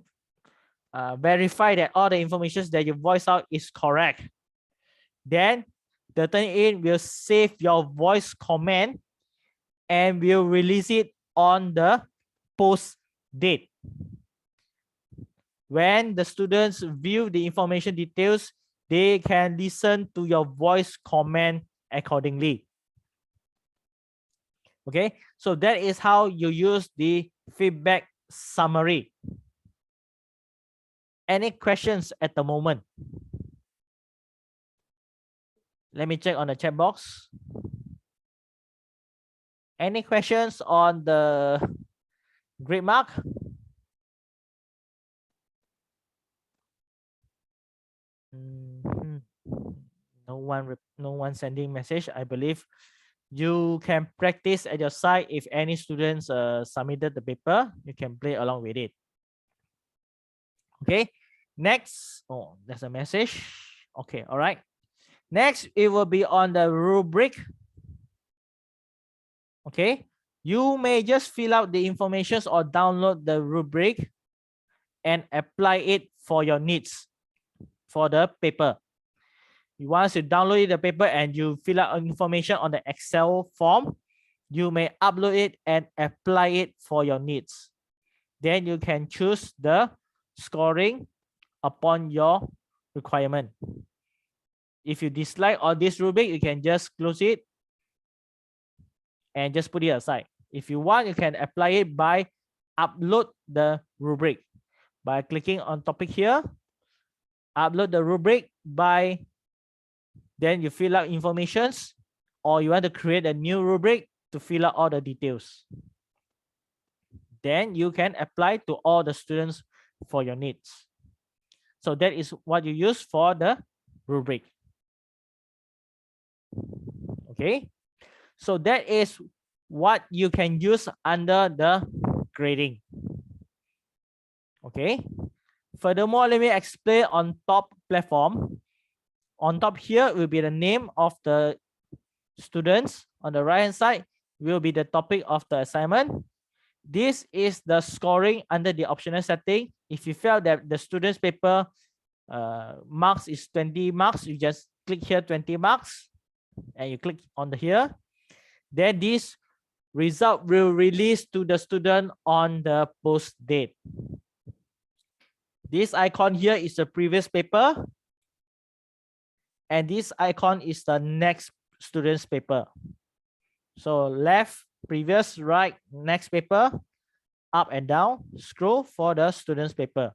verify that all the information that you voice out is correct. Then the TurnItin will save your voice comment and will release it on the post date. When the students view the information details, they can listen to your voice comment accordingly. Okay, so that is how you use the feedback summary. Any questions at the moment? Let me check on the chat box. Any questions on the grade mark? No one sending message. I believe you can practice at your side. If any students submitted the paper, you can play along with it. Okay, next. Oh, there's a message. Okay, all right. Next, it will be on the rubric. Okay, you may just fill out the information or download the rubric and apply it for your needs for the paper. Once you download the paper and you fill out information on the Excel form, you may upload it and apply it for your needs. Then you can choose the scoring upon your requirement. If you dislike all this rubric, you can just close it and just put it aside. If you want, you can apply it by upload the rubric by clicking on topic here, upload the rubric by, then you fill out informations, or you want to create a new rubric to fill out all the details. Then you can apply to all the students for your needs. So that is what you use for the rubric. Okay, so that is what you can use under the grading. Okay, furthermore, let me explain on top platform. On top here will be the name of the students. On the right hand side will be the topic of the assignment. This is the scoring under the optional setting. If you felt that the student's paper marks is 20 marks, you just click here 20 marks and you click on the here. Then this result will release to the student on the post date. This icon here is the previous paper, and this icon is the next student's paper. So left, previous, right, next paper, up and down, scroll for the student's paper.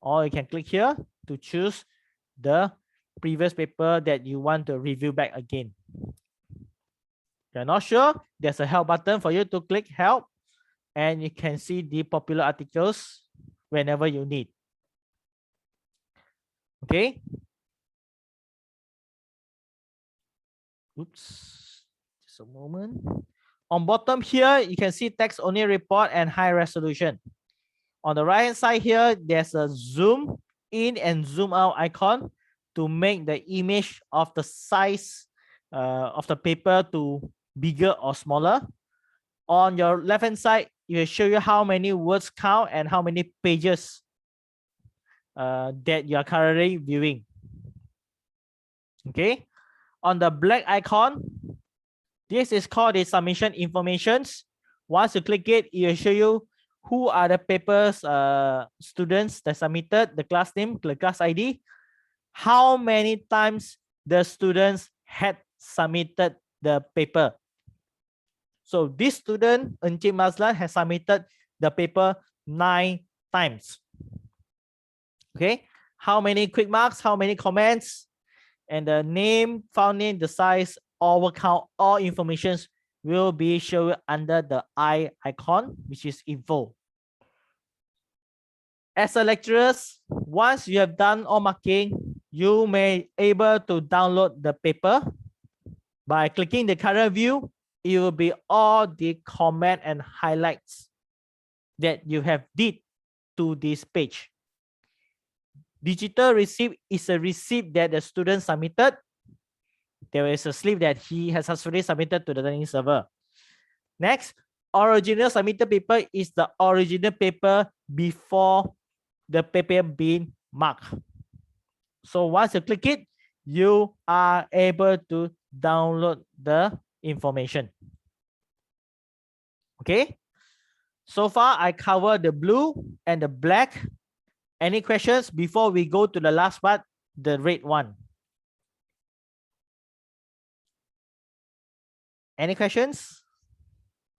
Or you can click here to choose the previous paper that you want to review back again. If you're not sure, there's a help button for you to click help, and you can see the popular articles whenever you need. Okay. Oops, just a moment. On bottom here, you can see text only report and high resolution. On the right hand side here, there's a zoom in and zoom out icon to make the image of the size of the paper to bigger or smaller. On your left hand side, it will show you how many words count and how many pages that you are currently viewing. Okay. On the black icon, this is called the submission informations. Once you click it, it will show you who are the papers students that submitted, the class name, the class ID, how many times the students had submitted the paper. So this student, Encik Mazlan, has submitted the paper 9 times. Okay, how many quick marks, how many comments, and the name, file name, the size, all word count, all informations will be shown under the I icon, which is info. As a lecturer, once you have done all marking, you may able to download the paper. By clicking the current view, it will be all the comment and highlights that you have did to this page. Digital receipt is a receipt that the student submitted. There is a slip that he has successfully submitted to the learning server. Next, original submitted paper is the original paper before the paper being marked. So once you click it, you are able to download the information. Okay. So far, I covered the blue and the black. Any questions before we go to the last part, the red one? Any questions?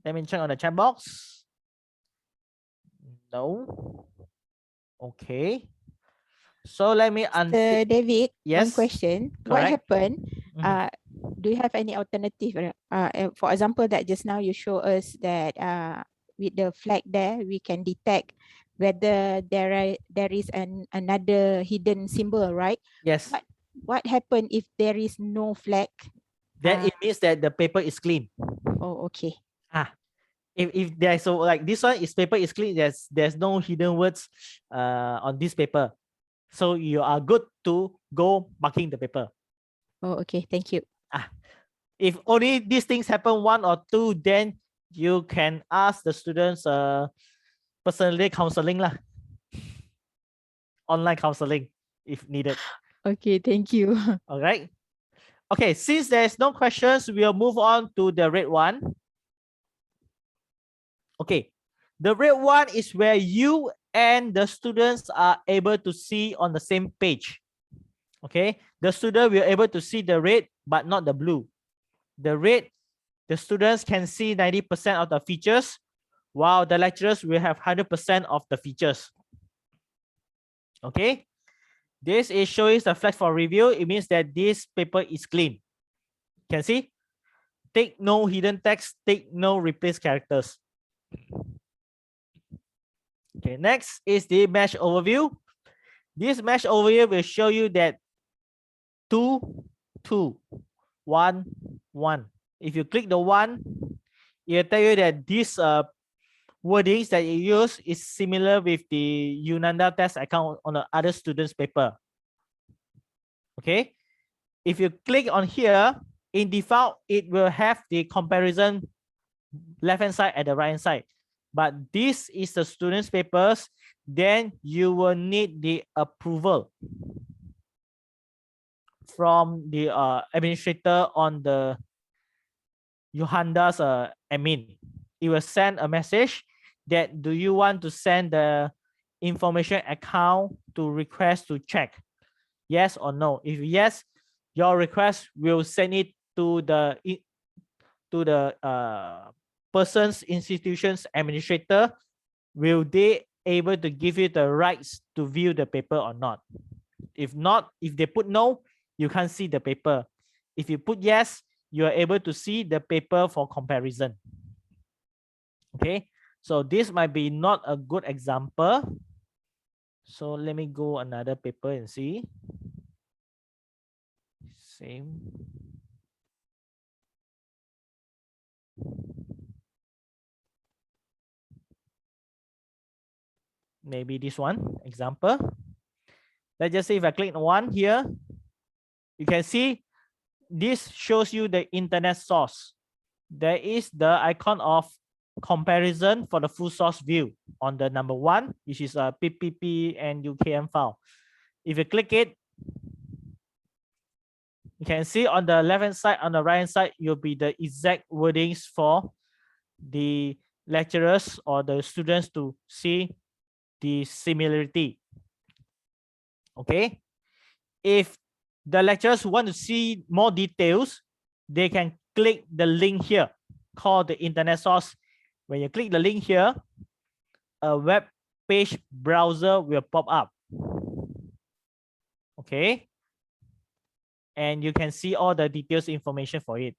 Let me check on the chat box. No. Okay. So let me Mr. David, yes, one question. correct. What happened? Mhm. Do you have any alternative? For example, that just now you show us that with the flag there, we can detect whether there is another hidden symbol, right? Yes. What happened if there is no flag? Then it means that the paper is clean. Oh, okay. If there's so like this one is paper is clean, there's no hidden words on this paper. So you are good to go marking the paper. Oh, okay. Thank you. If only these things happen 1 or 2, then you can ask the students personally counseling lah. Online counseling if needed. Okay, thank you. All right. Okay, since there's no questions, we'll move on to the red one. Okay, the red one is where you and the students are able to see on the same page. Okay, the student will able to see the red, but not the blue. The red, the students can see 90% of the features, while the lecturers will have 100% of the features. Okay, this is showing the flag for review. It means that this paper is clean. Can see? Take no hidden text, take no replace characters. Okay, next is the mesh overview. This mesh overview will show you that 2, 2, 1, 1. If you click the 1, it will tell you that these wordings that you use is similar with the Untitled test account on the other student's paper. Okay, if you click on here, in default, it will have the comparison left hand side at the right hand side. But this is the student's papers, then you will need the approval from the administrator on the Yohanda's admin. It will send a message that do you want to send the information account to request to check, yes or no. If yes, your request will send it to the person's institution's administrator. Will they able to give you the rights to view the paper or not? If not, if they put no, you can't see the paper. If you put yes, you are able to see the paper for comparison. Okay, so this might be not a good example. So let me go another paper and see. Same. Maybe this one example. Let's just say if I click on one here, you can see this shows you the internet source. There is the icon of comparison for the full source view on the number 1, which is a PPP and UKM file. If you click it, you can see on the left hand side, on the right hand side, you'll be the exact wordings for the lecturers or the students to see the similarity. Okay, if the lecturers want to see more details, they can click the link here called the internet source. When you click the link here, a web page browser will pop up. Okay, and you can see all the details information for it.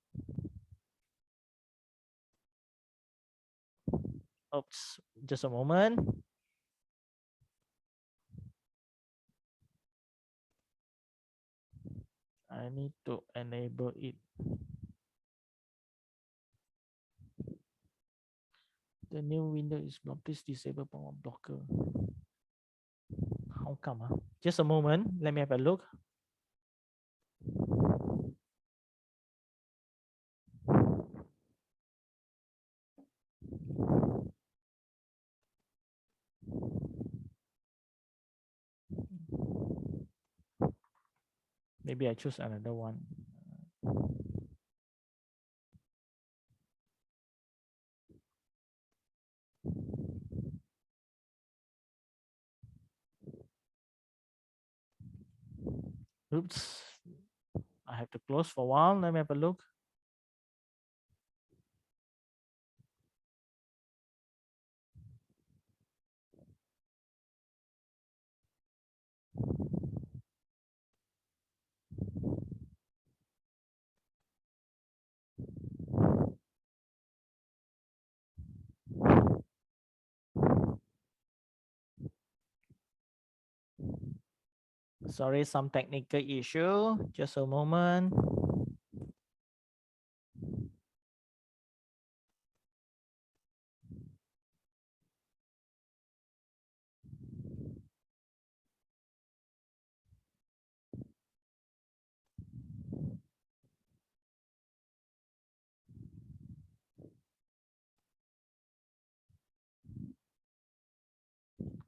Oops, just a moment. I need to enable it. The new window is blocked. Please disable power blocker. How come? Just a moment. Let me have a look. Maybe I choose another one. Oops. I have to close for a while. Let me have a look. Sorry, some technical issue. Just a moment.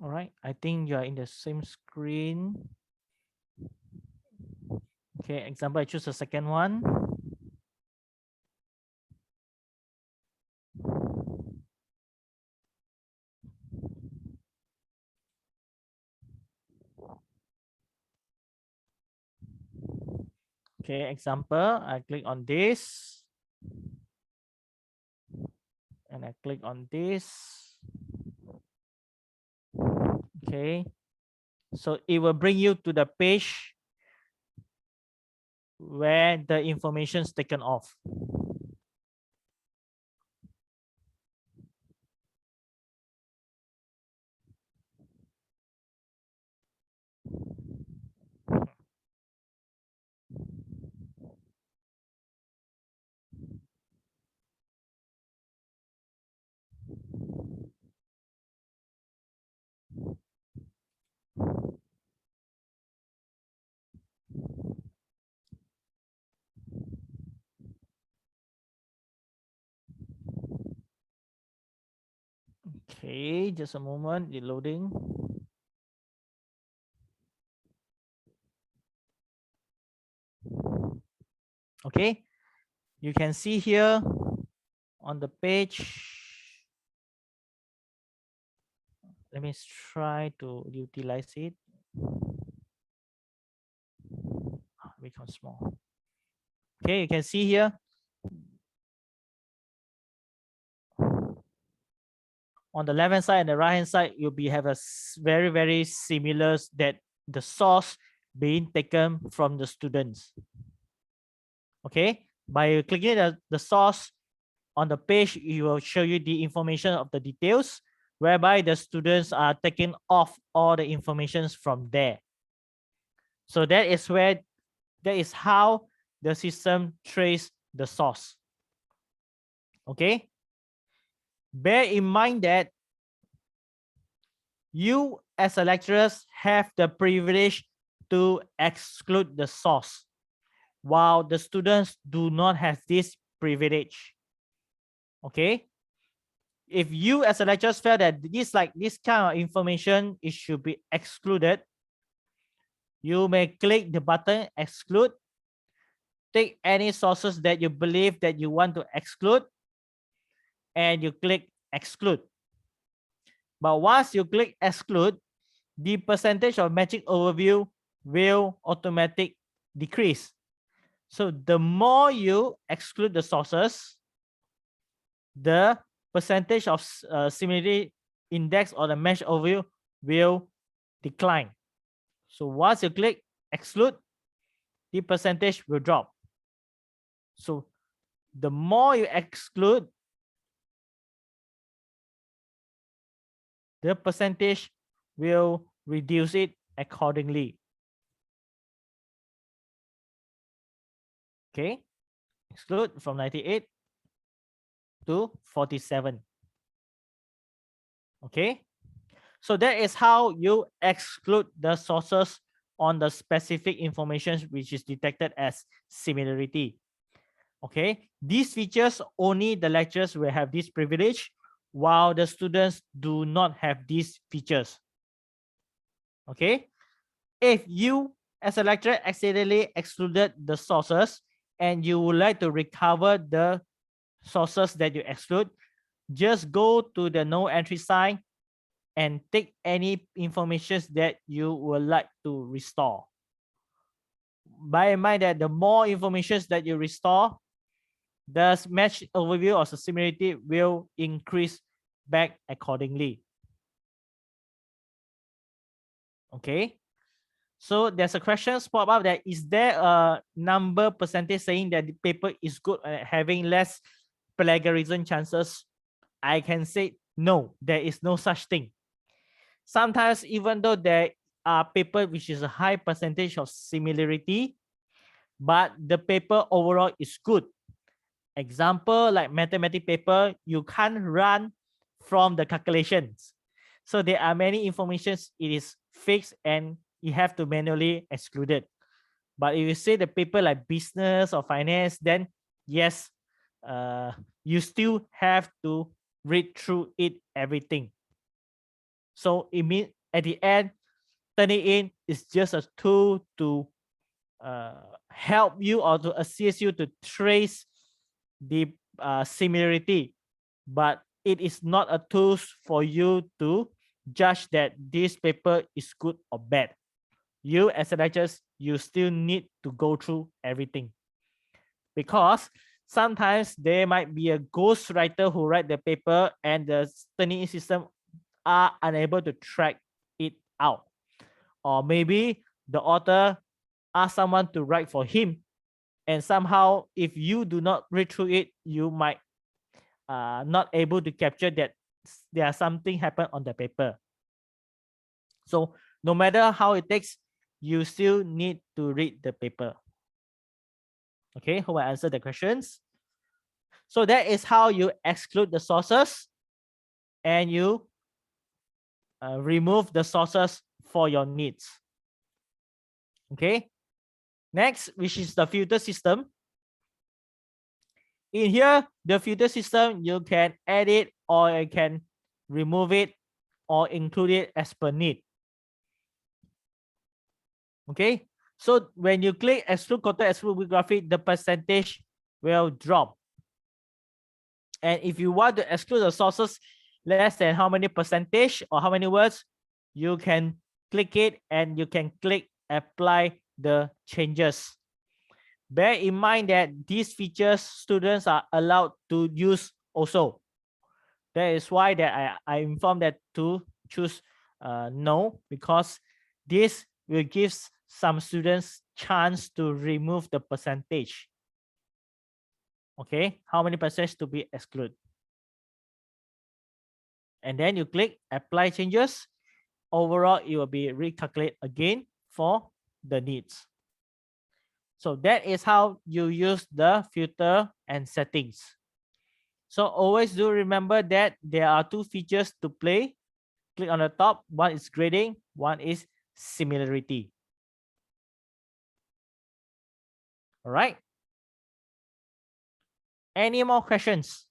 All right, I think you are in the same screen. Okay, example, I choose the second one. Okay, example, I click on this and I click on this. Okay, so it will bring you to the page where the information is taken off. Okay, just a moment, it's loading. Okay, you can see here on the page. Let me try to utilize it. Become small. Okay, you can see here on the left hand side and the right hand side, you'll be have a very similar that the source being taken from the students. Okay, by clicking the source on the page, it will show you the information of the details, whereby the students are taking off all the informations from there. So that is how the system trace the source. Okay, bear in mind that you as a lecturers have the privilege to exclude the source, while the students do not have this privilege. Okay, if you as a lecturer feel that this kind of information, it should be excluded, you may click the button exclude, take any sources that you believe that you want to exclude, and you click exclude. But once you click exclude, the percentage of matching overview will automatically decrease. So the more you exclude the sources, the percentage of similarity index or the match overview will decline. So once you click exclude, the percentage will drop. So the more you exclude, the percentage will reduce it accordingly. Okay, exclude from 98 to 47. Okay, so that is how you exclude the sources on the specific information which is detected as similarity. Okay, these features only the lecturers will have this privilege, while the students do not have these features. Okay, if you as a lecturer accidentally excluded the sources and you would like to recover the sources that you exclude, just go to the no entry sign and take any information that you would like to restore. Bear in mind that the more information that you restore, the match overview or similarity will increase back accordingly. Okay, so there's a question pop up that is there a number percentage saying that the paper is good at having less plagiarism chances? I can say no, there is no such thing. Sometimes even though there are paper which is a high percentage of similarity, but the paper overall is good. Example, like mathematics paper, you can't run from the calculations. So there are many informations, it is fixed and you have to manually exclude it. But if you say the paper like business or finance, then yes, you still have to read through it, everything. So it means at the end, TurnItin is just a tool to help you or to assist you to trace the similarity, but it is not a tool for you to judge that this paper is good or bad. You as a lecturer you still need to go through everything, because sometimes there might be a ghostwriter who write the paper and the TurnItin system are unable to track it out. Or maybe the author asked someone to write for him, and somehow if you do not read through it, you might not able to capture that there something happened on the paper. So no matter how it takes, you still need to read the paper. Okay, hope I answered the questions. So that is how you exclude the sources and you remove the sources for your needs. Okay, next, which is the filter system. In here, the filter system, you can add it or you can remove it or include it as per need. Okay, so when you click exclude quoted, exclude bibliography, the percentage will drop. And if you want to exclude the sources less than how many percentage or how many words, you can click it and you can click apply the changes. Bear in mind that these features students are allowed to use also. That is why that I informed that to choose no, because this will give some students chance to remove the percentage. Okay, how many percentage to be excluded? And then you click apply changes. Overall, it will be recalculate again for the needs. So that is how you use the filter and settings. So always do remember that there are two features to play. Click on the top. One is grading, one is similarity. All right. Any more questions?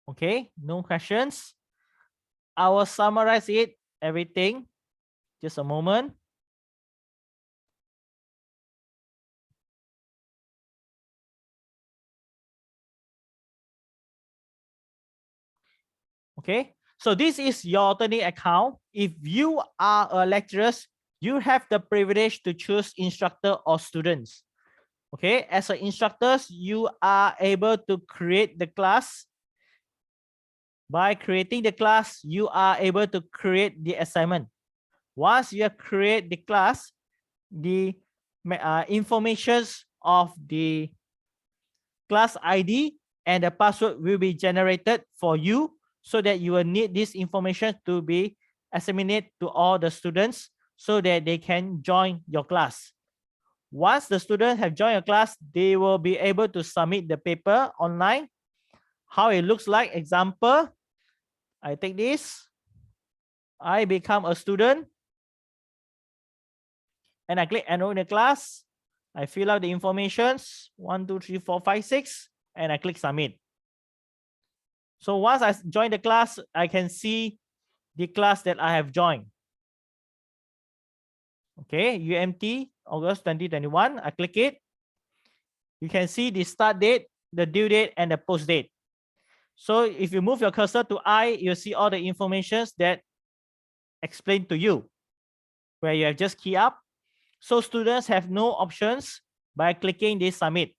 Okay, no questions. I will summarize it, everything. Just a moment. Okay, so this is your TurnItin account. If you are a lecturer, you have the privilege to choose instructor or students. Okay, as an instructor, you are able to create the class. By creating the class, you are able to create the assignment. Once you create the class, the informations of the class ID and the password will be generated for you, so that you will need this information to be disseminated to all the students so that they can join your class. Once the students have joined your class, they will be able to submit the paper online. How it looks like, example, I take this, I become a student, and I click enroll in the class. I fill out the informations, 1, 2, 3, 4, 5, 6, and I click submit. So once I join the class, I can see the class that I have joined. Okay, UMT, August 2021, I click it. You can see the start date, the due date, and the post date. So if you move your cursor to I, you'll see all the informations that explained to you, where you have just key up. So students have no options by clicking this submit.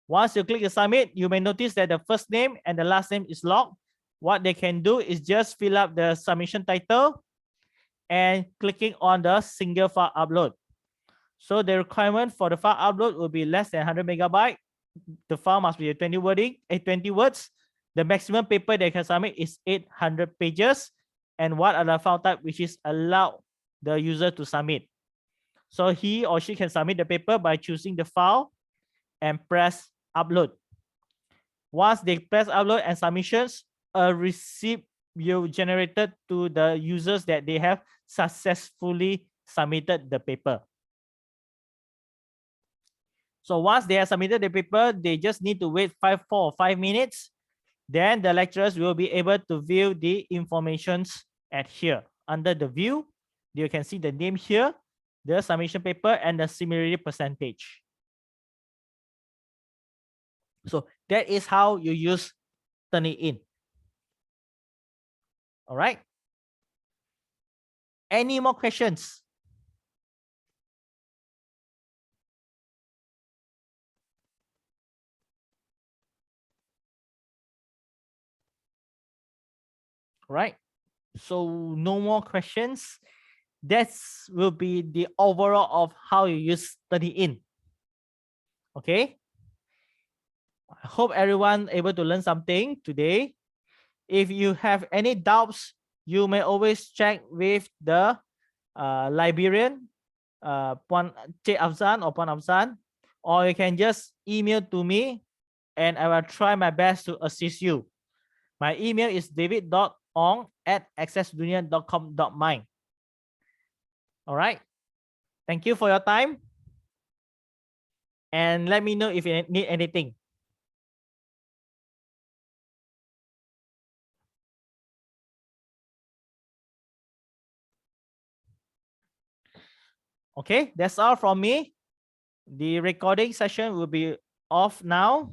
Once you click the submit, you may notice that the first name and the last name is locked. What they can do is just fill up the submission title and clicking on the single file upload. So the requirement for the file upload will be less than 100 megabyte. The file must be 20 words. The maximum paper they can submit is 800 pages. And what are the file type which is allowed the user to submit? So he or she can submit the paper by choosing the file and press upload. Once they press upload and submissions, a receipt will generated to the users that they have successfully submitted the paper. So once they have submitted the paper, they just need to wait 4 or 5 minutes. Then the lecturers will be able to view the informations at here. Under the view, you can see the name here, the submission paper, and the similarity percentage. So that is how you use TurnItin. All right. Any more questions? Right. So no more questions. That will be the overall of how you use TurnItin. Okay. I hope everyone able to learn something today. If you have any doubts, you may always check with the librarian, Puan Cik Afzan or Puan Afzan, or you can just email to me and I will try my best to assist you. My email is david.ong@accessdunia.com.my. All right. Thank you for your time. And let me know if you need anything. Okay, that's all from me. The recording session will be off now.